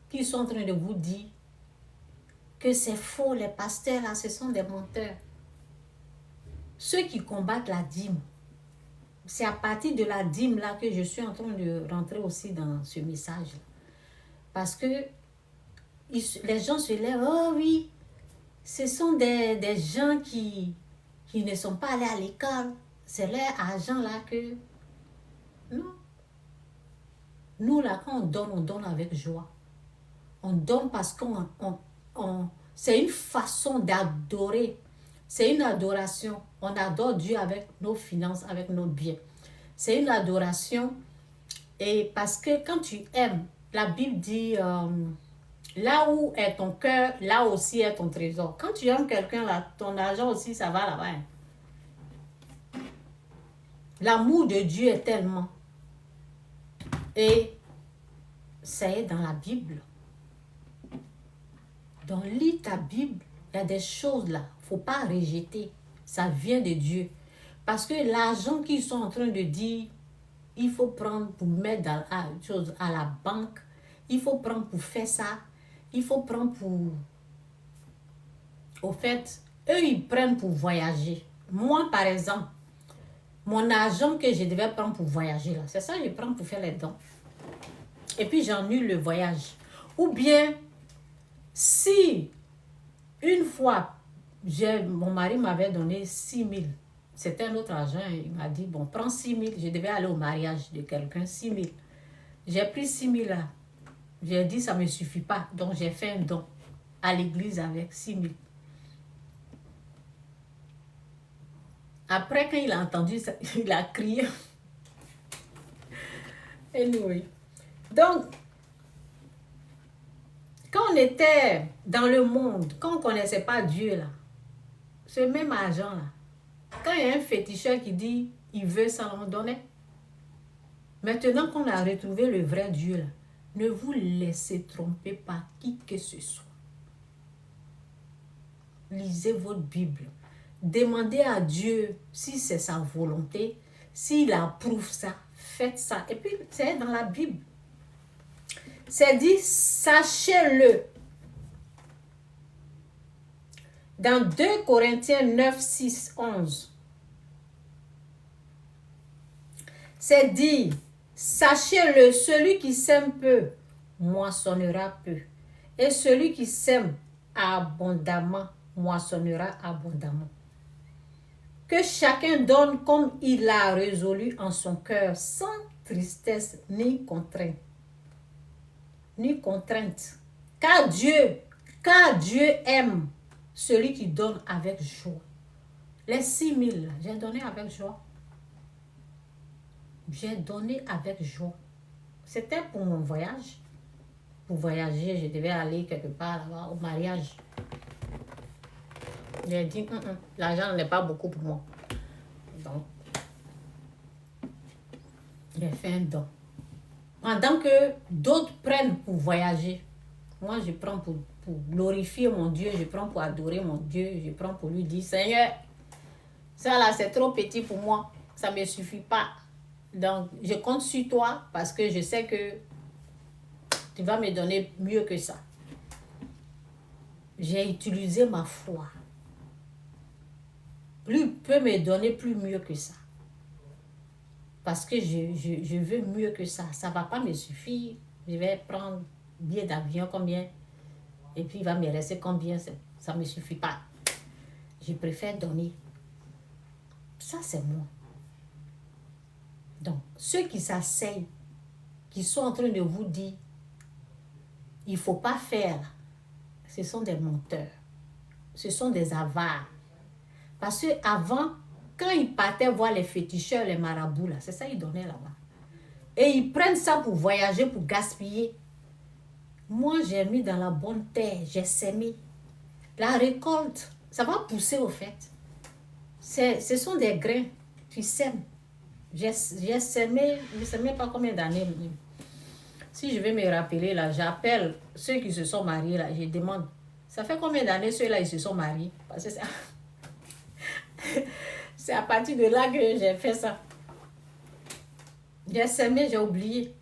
qu'ils sont en train de vous dire que c'est faux, les pasteurs là, ce sont des menteurs. Ceux qui combattent la dîme, c'est à partir de la dîme là que je suis en train de rentrer aussi dans ce message là. Parce que les gens se lèvent, oh oui, ce sont des gens qui ne sont pas allés à l'école. C'est leur argent là que... Non. Nous là, quand on donne avec joie. On donne parce qu'on... c'est une façon d'adorer. C'est une adoration. On adore Dieu avec nos finances, avec nos biens. C'est une adoration. Et parce que quand tu aimes, la Bible dit... là où est ton cœur, là aussi est ton trésor. Quand tu aimes quelqu'un, là, ton argent aussi, ça va là-bas. L'amour de Dieu est tellement. Et ça est dans la Bible. Donc, lis ta Bible. Il y a des choses là. Il ne faut pas rejeter. Ça vient de Dieu. Parce que l'argent qu'ils sont en train de dire, il faut prendre pour mettre à la banque. Il faut prendre pour faire ça. Il faut prendre pour... Au fait, eux, ils prennent pour voyager. Moi, par exemple, mon argent que je devais prendre pour voyager, là, c'est ça que je prends pour faire les dons. Et puis, j'annule le voyage. Ou bien, si, une fois, mon mari m'avait donné 6 000. C'était un autre argent. Il m'a dit, bon, prends 6 000. Je devais aller au mariage de quelqu'un, 6 000. J'ai pris 6 000 là. J'ai dit, ça ne me suffit pas. Donc, j'ai fait un don à l'église avec 6 000. Après, quand il a entendu ça, il a crié. Anyway. Donc, quand on était dans le monde, quand on ne connaissait pas Dieu, là, ce même argent, là, quand il y a un féticheur qui dit, il veut ça, on donnait. Maintenant qu'on a retrouvé le vrai Dieu, là, ne vous laissez tromper par qui que ce soit. Lisez votre Bible. Demandez à Dieu si c'est sa volonté, s'il approuve ça, faites ça. Et puis, c'est dans la Bible. C'est dit, sachez-le. Dans 2 Corinthiens 9, 6, 11. C'est dit, sachez-le, celui qui sème peu, moissonnera peu. Et celui qui sème abondamment, moissonnera abondamment. Que chacun donne comme il a résolu en son cœur, sans tristesse ni contrainte. Ni contrainte. Car Dieu aime celui qui donne avec joie. Les 6 000, j'ai donné avec joie. J'ai donné avec joie. C'était pour mon voyage. Pour voyager, je devais aller quelque part là-bas, au mariage. J'ai dit, l'argent n'est pas beaucoup pour moi. Donc, j'ai fait un don. Pendant que d'autres prennent pour voyager, moi je prends pour glorifier mon Dieu, je prends pour adorer mon Dieu, je prends pour lui dire, Seigneur, ça là c'est trop petit pour moi, ça ne me suffit pas. Donc, je compte sur toi parce que je sais que tu vas me donner mieux que ça. J'ai utilisé ma foi. Lui peut me donner plus mieux que ça. Parce que je veux mieux que ça. Ça ne va pas me suffire. Je vais prendre billet d'avion, combien? Et puis il va me rester combien? Ça ne me suffit pas. Je préfère donner. Ça, c'est moi. Donc, ceux qui s'asseyent, qui sont en train de vous dire, il ne faut pas faire, ce sont des menteurs. Ce sont des avares. Parce qu'avant, quand ils partaient voir les féticheurs, les marabouts, là, c'est ça qu'ils donnaient là-bas. Et ils prennent ça pour voyager, pour gaspiller. Moi, j'ai mis dans la bonne terre, j'ai sémé. La récolte, ça va pousser au fait. Ce sont des grains, tu sèmes. J'ai sémé, je ne sais même pas combien d'années. Si je vais me rappeler, là, j'appelle ceux qui se sont mariés, là, je demande, ça fait combien d'années ceux-là, ils se sont mariés? Parce que c'est à partir de là que j'ai fait ça. J'ai semé, j'ai oublié.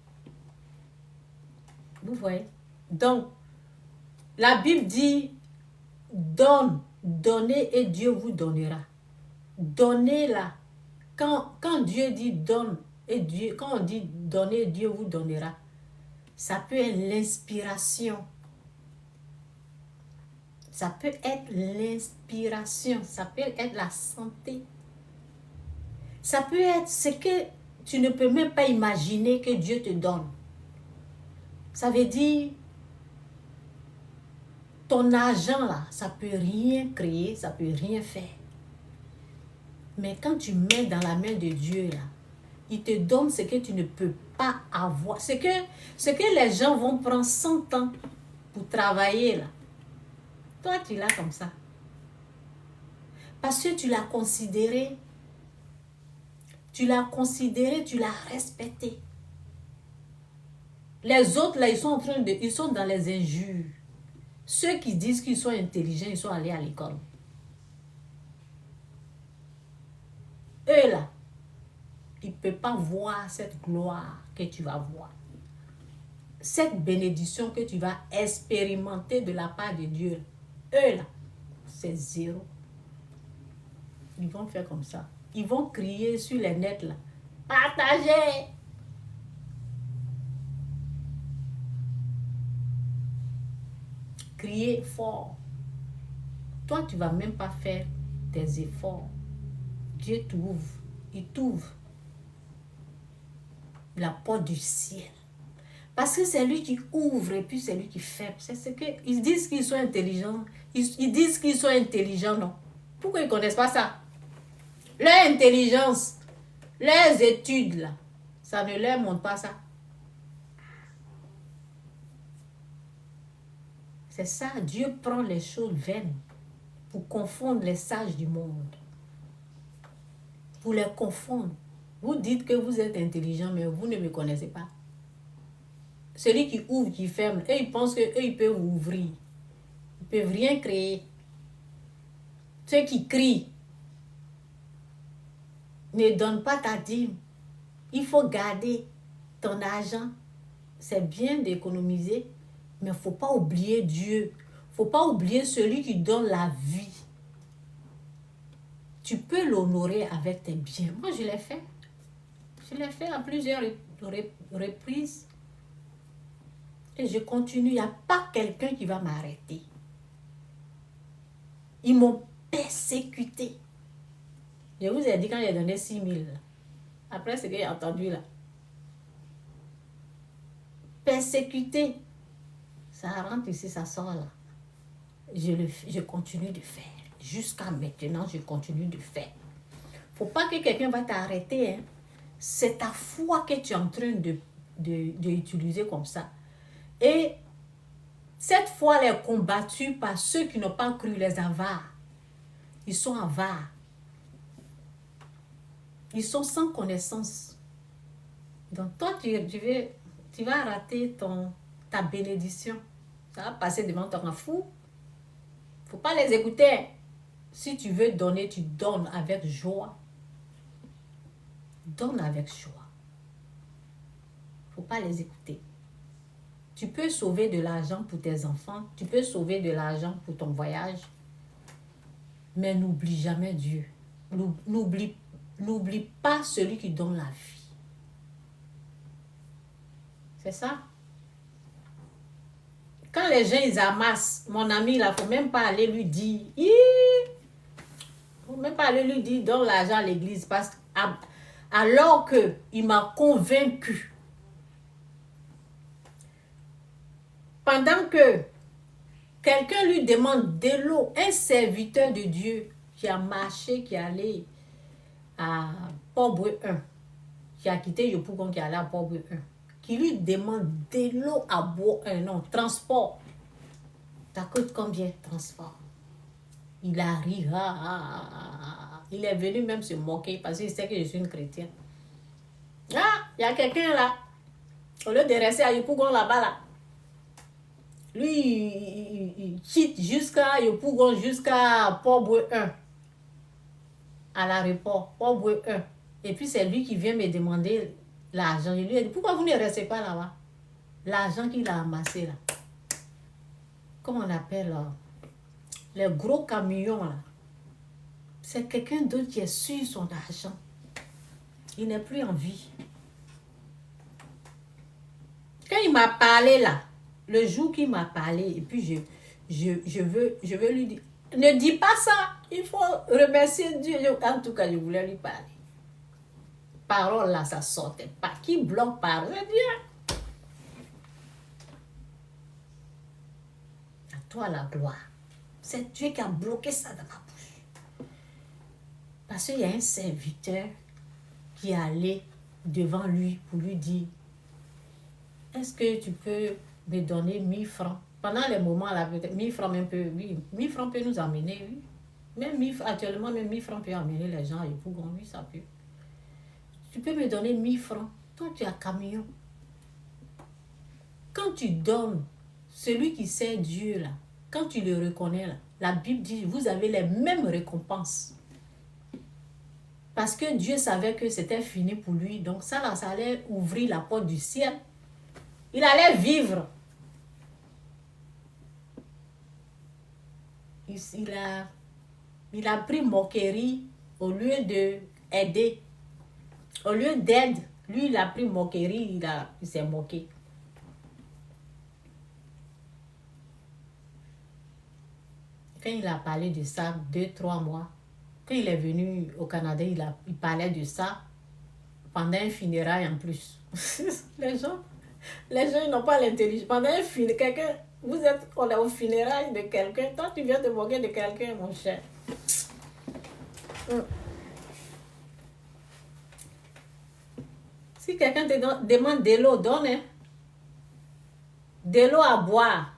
Vous voyez? Donc, la Bible dit, donne, donnez et Dieu vous donnera. Donnez là. Quand Dieu dit donne, et Dieu, quand on dit donner, Dieu vous donnera, ça peut être l'inspiration. Ça peut être l'inspiration. Ça peut être la santé. Ça peut être ce que tu ne peux même pas imaginer que Dieu te donne. Ça veut dire, ton argent là, ça peut rien créer, ça peut rien faire. Mais quand tu mets dans la main de Dieu là, il te donne ce que tu ne peux pas avoir. Ce que les gens vont prendre 100 ans pour travailler là. Toi, tu l'as comme ça. Parce que tu l'as considéré. Tu l'as considéré, tu l'as respecté. Les autres là, ils sont dans les injures. Ceux qui disent qu'ils sont intelligents, ils sont allés à l'école. Eux là, ils ne peuvent pas voir cette gloire que tu vas voir. Cette bénédiction que tu vas expérimenter de la part de Dieu. Eux là, c'est zéro. Ils vont faire comme ça. Ils vont crier sur les nets là. Partagez! Crier fort. Toi, tu ne vas même pas faire tes efforts. Dieu t'ouvre. Il t'ouvre la porte du ciel. Parce que c'est lui qui ouvre et puis c'est lui qui ferme. C'est ce que ils disent qu'ils sont intelligents. Ils disent qu'ils sont intelligents, non? Pourquoi ils ne connaissent pas ça? Leur intelligence, leurs études, là, ça ne leur montre pas ça. C'est ça, Dieu prend les choses vaines pour confondre les sages du monde. Pour les confondre. Vous dites que vous êtes intelligent, mais vous ne me connaissez pas. Celui qui ouvre, qui ferme, eux, ils pensent qu'eux, ils peuvent ouvrir. Ils ne peuvent rien créer. Ceux qui crient, ne donne pas ta dîme. Il faut garder ton argent. C'est bien d'économiser, mais il ne faut pas oublier Dieu. Il ne faut pas oublier celui qui donne la vie. Tu peux l'honorer avec tes biens. Moi, je l'ai fait. Je l'ai fait à plusieurs reprises. Et je continue. Il n'y a pas quelqu'un qui va m'arrêter. Ils m'ont persécuté. Je vous ai dit quand j'ai donné 6 000. Après ce que j'ai entendu là. Persécuté. Ça rentre ici, ça sort là. Je continue de faire. Jusqu'à maintenant, je continue de faire. Faut pas que quelqu'un va t'arrêter. Hein. C'est ta foi que tu es en train d'utiliser comme ça. Et cette foi elle est combattue par ceux qui n'ont pas cru, les avares. Ils sont avares. Ils sont sans connaissance. Donc toi, tu vas rater ta bénédiction. Ça va passer devant ton fou. Il ne faut pas les écouter. Si tu veux donner, tu donnes avec joie. Donne avec joie. Il ne faut pas les écouter. Tu peux sauver de l'argent pour tes enfants. Tu peux sauver de l'argent pour ton voyage. Mais n'oublie jamais Dieu. N'oublie pas celui qui donne la vie. C'est ça. Quand les gens, ils amassent, mon ami, il ne faut même pas aller lui dire. Il ne faut même pas aller lui dire, donne l'argent à l'église. Parce que alors qu'il m'a convaincu. Pendant que quelqu'un lui demande de l'eau, un serviteur de Dieu qui a marché, qui est allé à Port-Bruit 1, qui a quitté Yopougon, qui est allé à Port-Bruit 1, qui lui demande de l'eau à boire, non, transport. Ça coûte combien, transport? Il arrive, il est venu même se moquer parce qu'il sait que je suis une chrétienne. Ah, il y a quelqu'un là. Au lieu de rester à Yopougon là-bas, là. Lui, il quitte jusqu'à Yopougon, jusqu'à Port-Boué 1. À l'aéroport, Port-Boué 1. Et puis c'est lui qui vient me demander l'argent. Je lui ai dit, pourquoi vous ne restez pas là-bas? L'argent qu'il a amassé là. Comment on appelle là? Les gros camions là. C'est quelqu'un d'autre qui est sur son argent. Il n'est plus en vie. Quand il m'a parlé là, le jour qu'il m'a parlé, et puis je veux lui dire, ne dis pas ça, il faut remercier Dieu. En tout cas, je voulais lui parler. Parole là, ça sortait pas. Qui bloque parole? C'est Dieu. À toi la gloire. C'est Dieu qui a bloqué ça dans ma bouche. Parce qu'il y a un serviteur qui est allé devant lui pour lui dire, est-ce que tu peux me donner 1000 francs? Pendant les moments là, peut-être 1000 francs même peut, oui, 1000 francs peut nous emmener, oui. Même actuellement, même 1000 francs peut emmener les gens et pour oui, ça peut. Tu peux me donner 1000 francs. Toi, tu as camion. Quand tu donnes, celui qui sait Dieu là, quand tu le reconnais là, la Bible dit, vous avez les mêmes récompenses. Parce que Dieu savait que c'était fini pour lui. Donc ça là, ça allait ouvrir la porte du ciel. Il allait vivre. Il a pris moquerie au lieu d'aider. Au lieu d'aide, lui, il a pris moquerie, il s'est moqué. Quand il a parlé de ça, 2-3 mois, quand il est venu au Canada, il parlait de ça pendant un funérail en plus. Les gens, ils n'ont pas l'intelligence. Pendant un funérail, quelqu'un, on est au funérail de quelqu'un, toi tu viens te moquer de quelqu'un, mon cher. Si quelqu'un te demande de l'eau, donne. Hein? De l'eau à boire,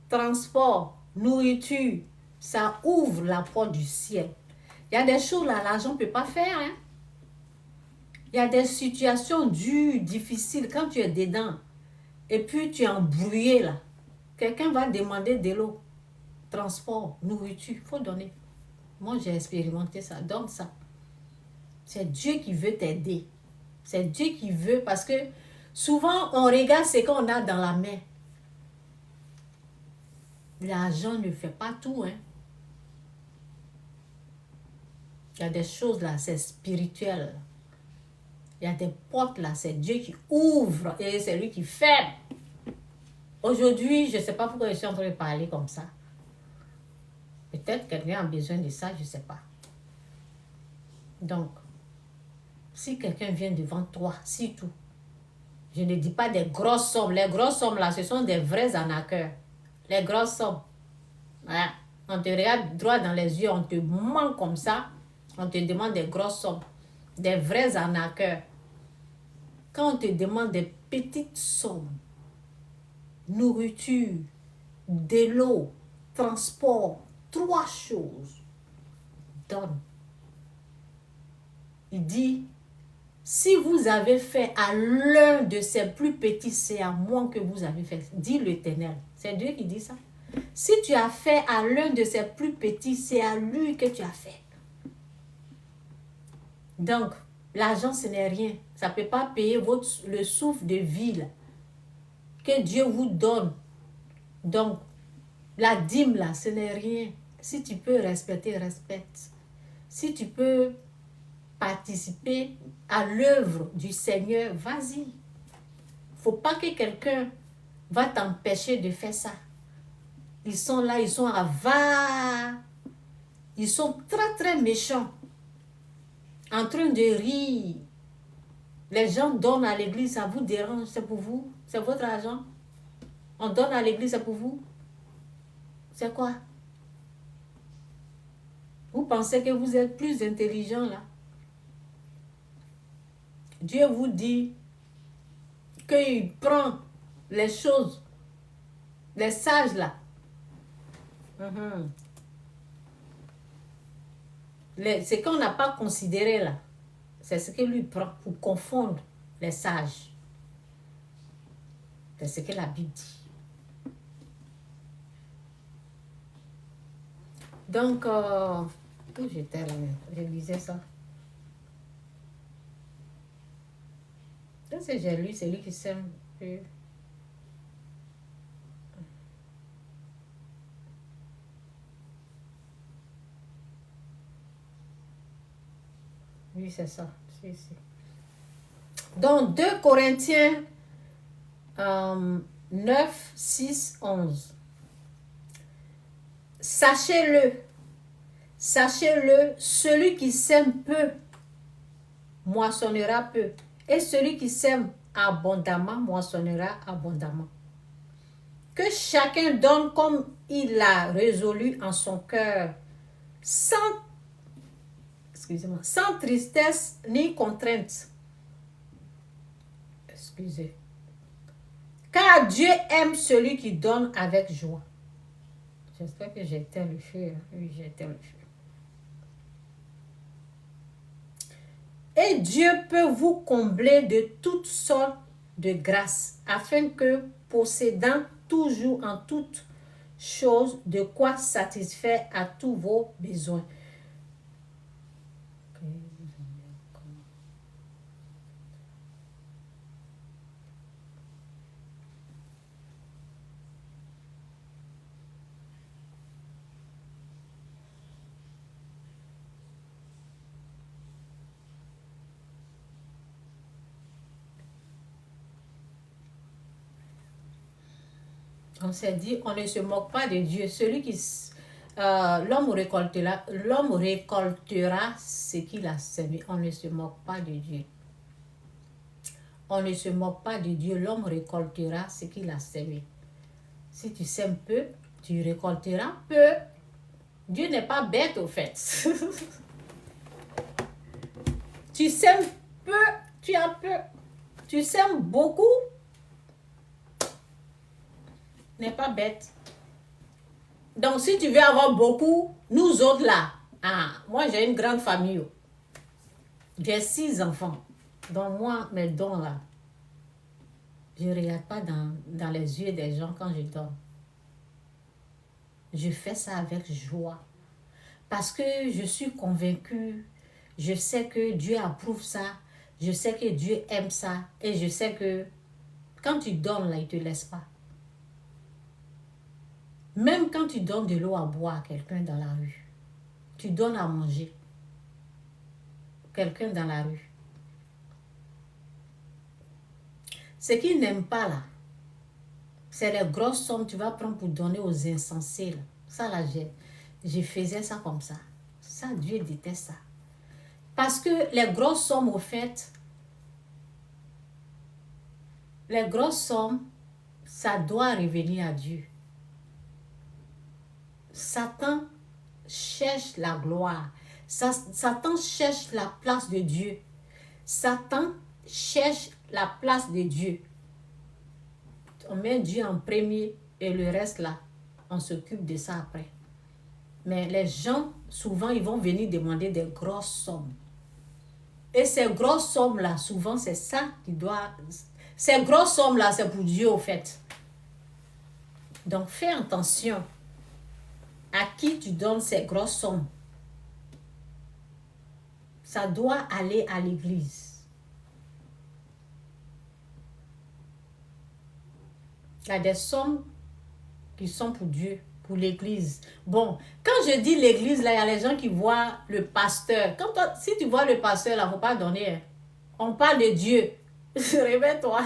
transport, nourriture, ça ouvre la porte du ciel. Il y a des choses là, l'argent ne peut pas faire. Hein? Il y a des situations dures, difficiles, quand tu es dedans, et puis tu es embrouillé là. Quelqu'un va demander de l'eau, transport, nourriture, il faut donner. Moi, j'ai expérimenté ça, donne ça. C'est Dieu qui veut t'aider. C'est Dieu qui veut, parce que souvent, on regarde ce qu'on a dans la main. L'argent ne fait pas tout, hein. Il y a des choses là, c'est spirituel. Il y a des portes là, c'est Dieu qui ouvre et c'est lui qui ferme. Aujourd'hui, je ne sais pas pourquoi je suis en train de parler comme ça. Peut-être quelqu'un a besoin de ça, je ne sais pas. Donc, si quelqu'un vient devant toi, c'est tout. Je ne dis pas des grosses sommes. Les grosses sommes là, ce sont des vrais arnaqueurs. Les grosses sommes. Voilà. On te regarde droit dans les yeux, on te ment comme ça. On te demande des grosses sommes. Des vrais arnaqueurs. Quand on te demande des petites sommes, nourriture, de l'eau, transport, 3 choses, donne. Il dit, si vous avez fait à l'un de ces plus petits, c'est à moi que vous avez fait. Dit l'Éternel. C'est Dieu qui dit ça. Si tu as fait à l'un de ces plus petits, c'est à lui que tu as fait. Donc, l'argent, ce n'est rien. Ça ne peut pas payer le souffle de vie que Dieu vous donne. Donc, la dîme, là, ce n'est rien. Si tu peux respecter, respecte. Si tu peux participer à l'œuvre du Seigneur, vas-y. Il ne faut pas que quelqu'un va t'empêcher de faire ça. Ils sont là, ils sont avares. Ils sont très, très méchants. En train de rire. Les gens donnent à l'église, ça vous dérange, c'est pour vous. C'est votre argent. On donne à l'église, c'est pour vous. C'est quoi? Vous pensez que vous êtes plus intelligent là? Dieu vous dit, qu'il prend les choses, les sages là. Ce qu'on n'a pas considéré là, c'est ce que lui prend pour confondre les sages. C'est ce que la Bible dit. Donc, où j'étais là, je lisais ça. Qu'est-ce que j'ai lu, c'est lui qui sème. Oui, c'est ça. Si. Donc, 2 Corinthiens 9, 6, 11. Sachez-le, celui qui sème peu, moissonnera peu. Et celui qui sème abondamment, moissonnera abondamment. Que chacun donne comme il l'a résolu en son cœur, sans tristesse ni contrainte. Excusez. Car Dieu aime celui qui donne avec joie. J'espère que j'éteins le feu. Oui, j'éteins le feu. Et Dieu peut vous combler de toutes sortes de grâces, afin que, possédant toujours en toutes choses de quoi satisfaire à tous vos besoins. On s'est dit, on ne se moque pas de Dieu. Celui qui... l'homme récoltera ce qu'il a semé. On ne se moque pas de Dieu. On ne se moque pas de Dieu. L'homme récoltera ce qu'il a semé. Si tu sèmes peu, tu récolteras peu. Dieu n'est pas bête au fait. Tu sèmes peu, tu as peu. Tu sèmes beaucoup, n'est pas bête. Donc, si tu veux avoir beaucoup, nous autres là, moi j'ai une grande famille. J'ai 6 enfants. Donc, moi, mes dons là, je ne regarde pas dans les yeux des gens quand je donne. Je fais ça avec joie. Parce que je suis convaincue, je sais que Dieu approuve ça, je sais que Dieu aime ça, et je sais que quand tu donnes là, il ne te laisse pas. Même quand tu donnes de l'eau à boire à quelqu'un dans la rue, tu donnes à manger quelqu'un dans la rue. Ce qu'il n'aime pas là, c'est les grosses sommes que tu vas prendre pour donner aux insensés. Là. Ça là, je faisais ça comme ça. Ça, Dieu déteste ça. Parce que les grosses sommes, au fait, les grosses sommes, ça doit revenir à Dieu. Satan cherche la gloire. Satan cherche la place de Dieu. Satan cherche la place de Dieu. On met Dieu en premier et le reste là, on s'occupe de ça après. Mais les gens, souvent, ils vont venir demander des grosses sommes. Et ces grosses sommes-là, souvent, c'est ça qui doit... Ces grosses sommes-là, c'est pour Dieu, au fait. Donc, fais attention à qui tu donnes ces grosses sommes. Ça doit aller à l'église. Il y a des sommes qui sont pour Dieu, pour l'église. Bon, quand je dis l'église, là, il y a les gens qui voient le pasteur. Si tu vois le pasteur, là, il ne faut pas donner. Hein. On parle de Dieu. Réveille-toi.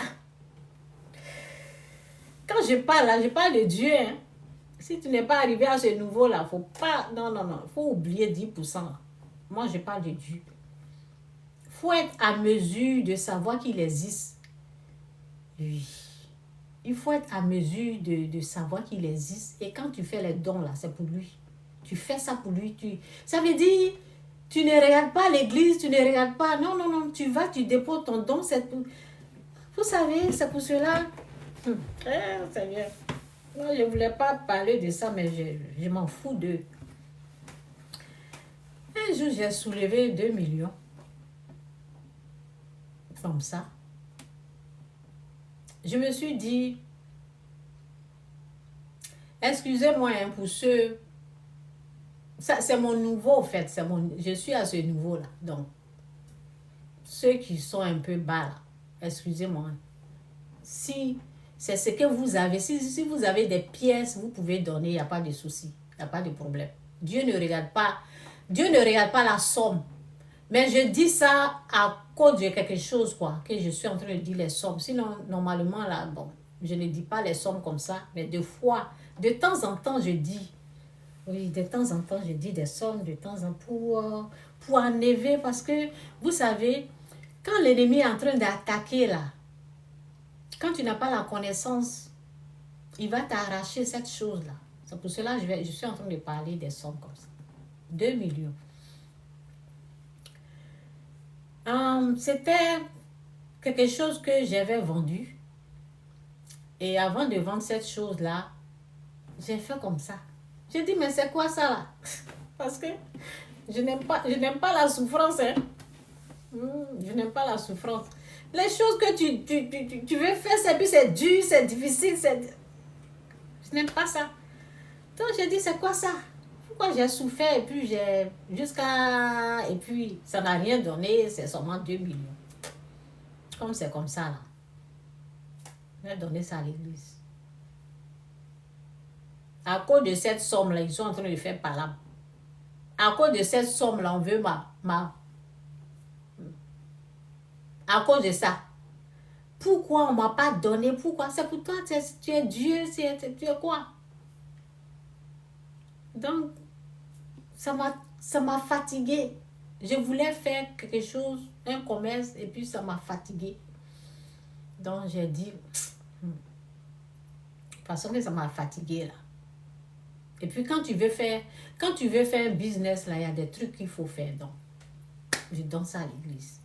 Quand je parle, là, je parle de Dieu. Hein. Si tu n'es pas arrivé à ce niveau-là, il ne faut pas... Non. Il faut oublier 10%. Moi, je parle de Dieu. Il faut être à mesure de savoir qu'il existe. Oui. Il faut être à mesure de savoir qu'il existe. Et quand tu fais les dons, là, c'est pour lui. Tu fais ça pour lui. Ça veut dire, tu ne regardes pas l'église, tu ne regardes pas... Non. Tu vas, tu déposes ton don. Vous savez, c'est pour cela. Seigneur. Moi, je ne voulais pas parler de ça, mais je m'en fous d'eux. Un jour, j'ai soulevé 2 millions. Comme ça. Je me suis dit, excusez-moi hein, pour ceux... Ça, c'est mon nouveau, en fait. Je suis à ce niveau-là. Donc, ceux qui sont un peu bas, là, excusez-moi. Si c'est ce que vous avez, si vous avez des pièces, vous pouvez donner, il n'y a pas de souci. Il n'y a pas de problème. Dieu ne regarde pas la somme. Mais je dis ça à cause de quelque chose, quoi, que je suis en train de dire les sommes. Sinon, normalement, là, bon, je ne dis pas les sommes comme ça, mais de temps en temps, je dis, oui, de temps en temps, je dis des sommes, de temps en temps, pour enlever, parce que, vous savez, quand l'ennemi est en train d'attaquer, là, quand tu n'as pas la connaissance, il va t'arracher cette chose-là. C'est pour cela que je suis en train de parler des sommes comme ça. 2 millions. C'était quelque chose que j'avais vendu. Et avant de vendre cette chose-là, j'ai fait comme ça. J'ai dit, mais c'est quoi ça là? Parce que je n'aime pas la souffrance. Hein. Je n'aime pas la souffrance. Les choses que tu veux faire, c'est dur, c'est difficile. Je n'aime pas ça. Donc j'ai dit, c'est quoi ça? Pourquoi j'ai souffert et puis et puis ça n'a rien donné, c'est seulement 2 millions. Comme c'est comme ça là. J'ai donné ça à l'église. À cause de cette somme là, ils sont en train de faire palabre. À cause de cette somme là, on veut à cause de ça. Pourquoi on ne m'a pas donné? Pourquoi? C'est pour toi, tu es Dieu, tu es quoi? Donc, ça m'a fatigué. Je voulais faire quelque chose, un commerce, et puis ça m'a fatigué. Donc, j'ai dit, de toute façon que ça m'a fatigué là. Et puis, quand tu veux faire un business là, il y a des trucs qu'il faut faire. Donc, je donne ça à l'église.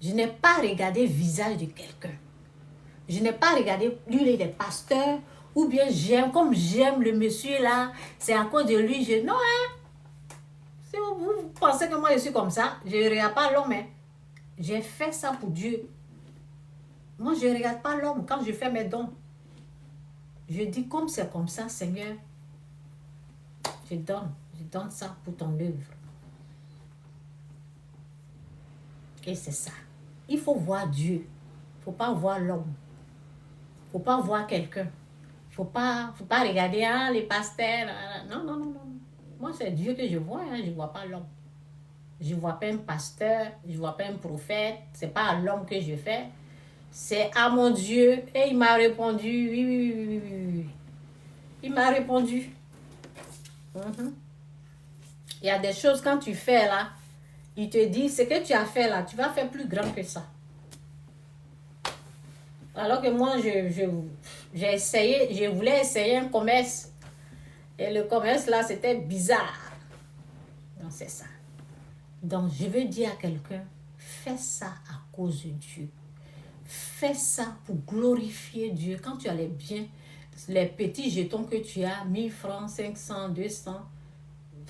Je n'ai pas regardé le visage de quelqu'un. Je n'ai pas regardé, lui, il est pasteur, ou bien comme j'aime le monsieur là, c'est à cause de lui, non, hein. Si vous pensez que moi je suis comme ça, je ne regarde pas l'homme, hein. J'ai fait ça pour Dieu. Moi, je ne regarde pas l'homme quand je fais mes dons. Je dis, comme c'est comme ça, Seigneur, je donne ça pour ton œuvre. Et c'est ça. Il faut voir Dieu. Il ne faut pas voir l'homme. Il ne faut pas voir quelqu'un. Il ne faut pas regarder les pasteurs. Non. Moi, c'est Dieu que je vois. Hein, je ne vois pas l'homme. Je ne vois pas un pasteur. Je ne vois pas un prophète. Ce n'est pas à l'homme que je fais. C'est à mon Dieu. Et il m'a répondu. Oui. Il m'a répondu. Il y a des choses quand tu fais là. Il te dit, ce que tu as fait là, tu vas faire plus grand que ça. Alors que moi, je voulais essayer un commerce. Et le commerce là, c'était bizarre. Donc, c'est ça. Donc, je veux dire à quelqu'un, fais ça à cause de Dieu. Fais ça pour glorifier Dieu. Quand tu as les biens, les petits jetons que tu as, 1000 francs, 500, 200,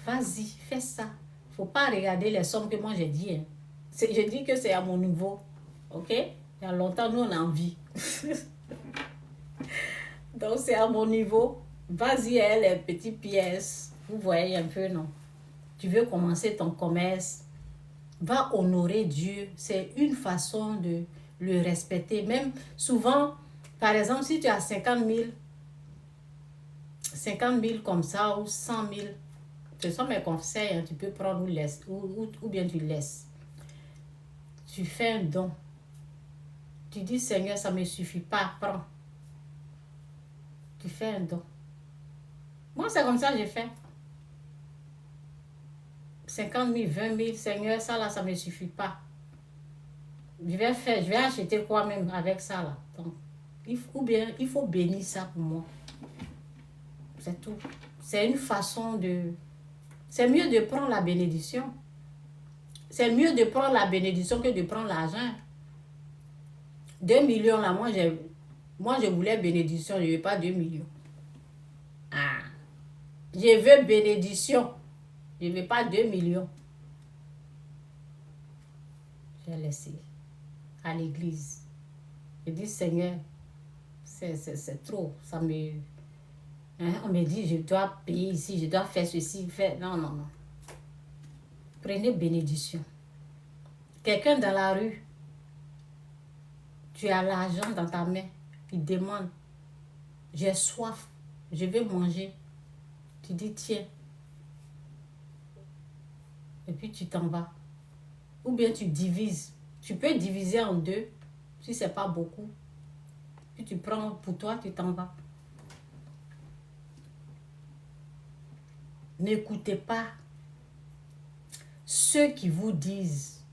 vas-y, fais ça. Il ne faut pas regarder les sommes que moi j'ai dit. Hein. Je dis que c'est à mon niveau. Ok? Il y a longtemps, nous, on a envie. Donc, c'est à mon niveau. Vas-y, les petites pièces. Vous voyez un peu, non? Tu veux commencer ton commerce. Va honorer Dieu. C'est une façon de le respecter. Même souvent, par exemple, si tu as 50 000 comme ça ou 100 000, ce sont mes conseils, hein, tu peux prendre ou bien tu laisses. Tu fais un don. Tu dis, Seigneur, ça ne me suffit pas, prends. Tu fais un don. Moi, c'est comme ça que j'ai fait. 50 000, 20 000, Seigneur, ça là, ça ne me suffit pas. Je vais acheter quoi même avec ça là. Donc, il faut bénir ça pour moi. C'est tout. C'est une façon de... C'est mieux de prendre la bénédiction. C'est mieux de prendre la bénédiction que de prendre l'argent. 2 millions là, moi je voulais bénédiction, je ne veux pas 2 millions. Ah, je veux bénédiction, je ne veux pas 2 millions. J'ai laissé à l'église. Je dis, Seigneur, c'est trop. Ça me... Hein, on me dit, je dois payer ici, je dois faire ceci, faire... Non, non, non. Prenez bénédiction. Quelqu'un dans la rue, tu as l'argent dans ta main, il demande, j'ai soif, je vais manger. Tu dis, tiens. Et puis tu t'en vas. Ou bien tu divises. Tu peux diviser en deux, si ce n'est pas beaucoup. Puis tu prends pour toi, tu t'en vas. N'écoutez pas ceux qui vous disent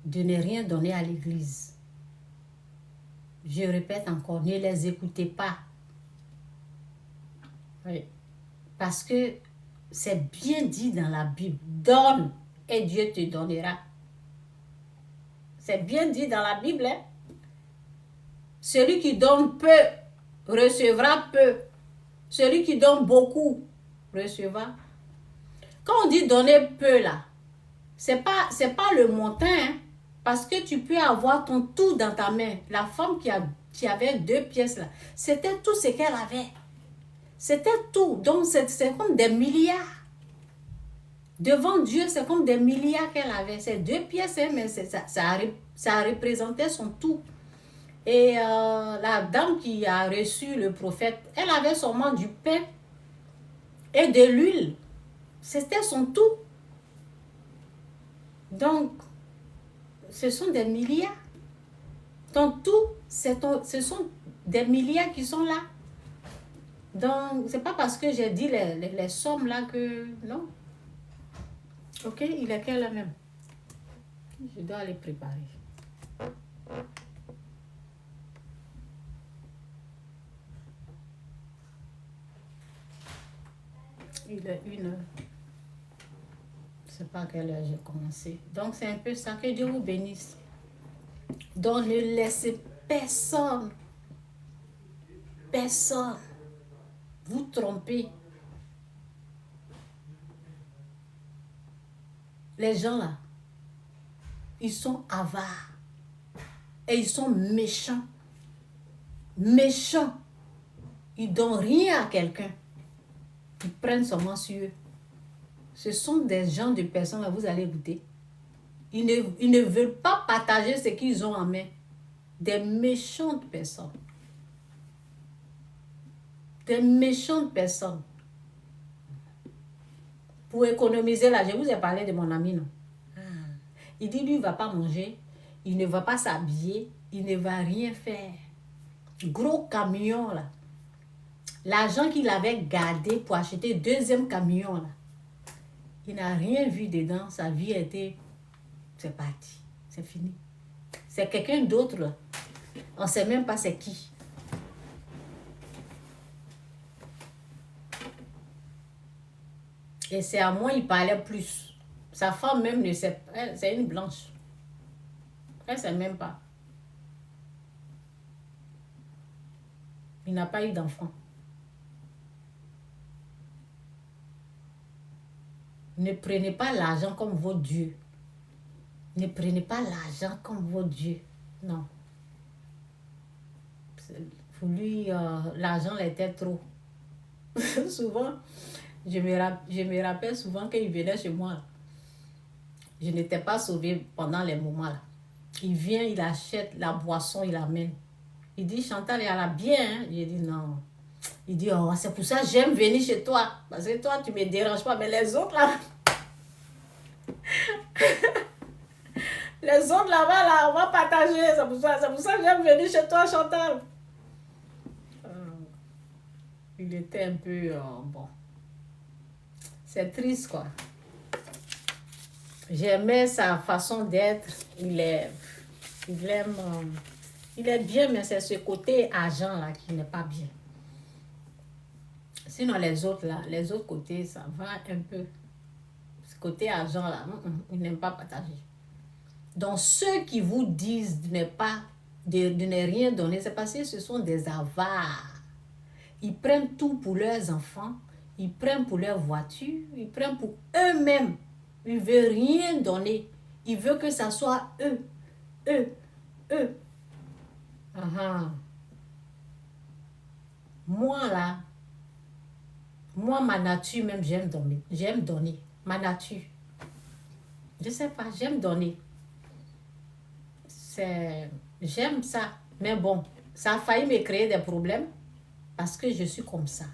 de ne rien donner à l'église. Je répète encore, ne les écoutez pas. Oui. Parce que c'est bien dit dans la Bible, donne et Dieu te donnera. C'est bien dit dans la Bible. Hein? Celui qui donne peu recevra peu. Celui qui donne beaucoup recevra. Quand on dit donner peu là, c'est pas le montant. Hein? Parce que tu peux avoir ton tout dans ta main. La femme qui avait 2 pièces là, c'était tout ce qu'elle avait. C'était tout. Donc c'est comme des milliards. Devant Dieu, c'est comme des milliards qu'elle avait. C'est 2 pièces, hein, mais ça représentait son tout. Et la dame qui a reçu le prophète, elle avait seulement du pain et de l'huile. C'était son tout. Donc, ce sont des milliards. Ton tout, ce sont des milliards qui sont là. Donc, c'est pas parce que j'ai dit les sommes là que... Non. Ok, il est quelle là même? Je dois aller préparer. Il est 1 heure. Je ne sais pas à quelle heure j'ai commencé. Donc, c'est un peu ça. Que Dieu vous bénisse. Donc, ne laissez personne vous tromper. Les gens là, ils sont avares. Et ils sont méchants. Méchants. Ils ne donnent rien à quelqu'un. Ils prennent seulement sur eux. Ce sont des gens de personnes là, vous allez écouter. Ils ne veulent pas partager ce qu'ils ont en main. Des méchantes personnes. Des méchantes personnes. Pour économiser là, je vous ai parlé de mon ami, non? Il dit, lui, il ne va pas manger, il ne va pas s'habiller, il ne va rien faire. Gros camion là. L'argent qu'il avait gardé pour acheter 2e camion là. Il n'a rien vu dedans, sa vie a été... C'est parti, c'est fini. C'est quelqu'un d'autre là. On ne sait même pas c'est qui. Et c'est à moi il parlait plus. Sa femme même ne sait pas. C'est une blanche. Elle ne sait même pas. Il n'a pas eu d'enfant. Ne prenez pas l'argent comme votre Dieu. Ne prenez pas l'argent comme votre Dieu. Non. Pour lui, l'argent était trop. Souvent, je me rappelle souvent qu'il venait chez moi. Je n'étais pas sauvée pendant les moments là. Il vient, il achète la boisson, il amène. Il dit, Chantal, il y en a bien. Hein? J'ai dit, non. Il dit, oh, c'est pour ça que j'aime venir chez toi. Parce que toi, tu ne me déranges pas. Mais les autres là... les autres là-bas, là, on va partager. C'est pour ça que j'aime venir chez toi, Chantal. Il était un peu... bon. C'est triste, quoi. J'aimais sa façon d'être. Il est bien, mais c'est ce côté argent là qui n'est pas bien. Sinon, les autres là, les autres côtés, ça va un peu. Ce côté argent là, il n'aime pas partager. Donc, ceux qui vous disent de ne pas de ne rien donner, c'est parce que ce sont des avares. Ils prennent tout pour leurs enfants, ils prennent pour leur voiture, ils prennent pour eux-mêmes. Ils ne veulent rien donner. Ils veulent que ça soit eux, eux, eux. Moi là, ma nature même, j'aime donner. J'aime donner. Ma nature. Je sais pas, j'aime donner. J'aime ça. Mais bon, ça a failli me créer des problèmes parce que je suis comme ça.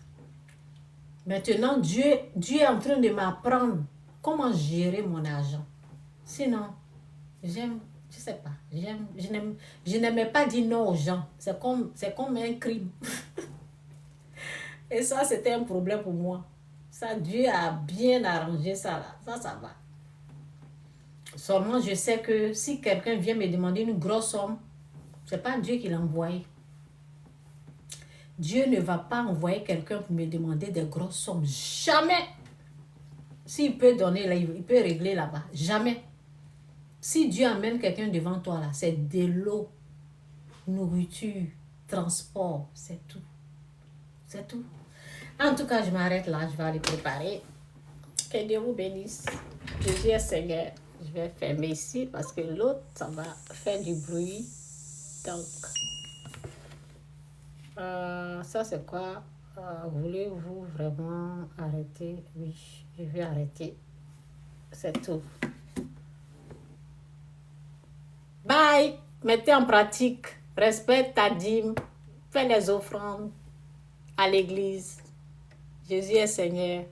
Maintenant, Dieu est en train de m'apprendre comment gérer mon argent. Sinon, je sais pas, je n'aimais pas dire non aux gens. C'est comme un crime. Et ça, c'était un problème pour moi. Ça, Dieu a bien arrangé ça là. Ça va. Seulement, je sais que si quelqu'un vient me demander une grosse somme, c'est pas Dieu qui l'a envoyé. Dieu ne va pas envoyer quelqu'un pour me demander des grosses sommes. Jamais. S'il peut donner, là, il peut régler là-bas. Jamais. Si Dieu amène quelqu'un devant toi, là, c'est de l'eau, nourriture, transport, c'est tout. C'est tout. En tout cas, je m'arrête là. Je vais aller préparer. Que Dieu vous bénisse. Jésus est Seigneur. Je vais fermer ici parce que l'autre, ça va faire du bruit. Donc, ça c'est quoi? Voulez-vous vraiment arrêter? Oui, je vais arrêter. C'est tout. Bye! Mettez en pratique. Respecte ta dîme. Fais les offrandes à l'église. Jésus est Seigneur.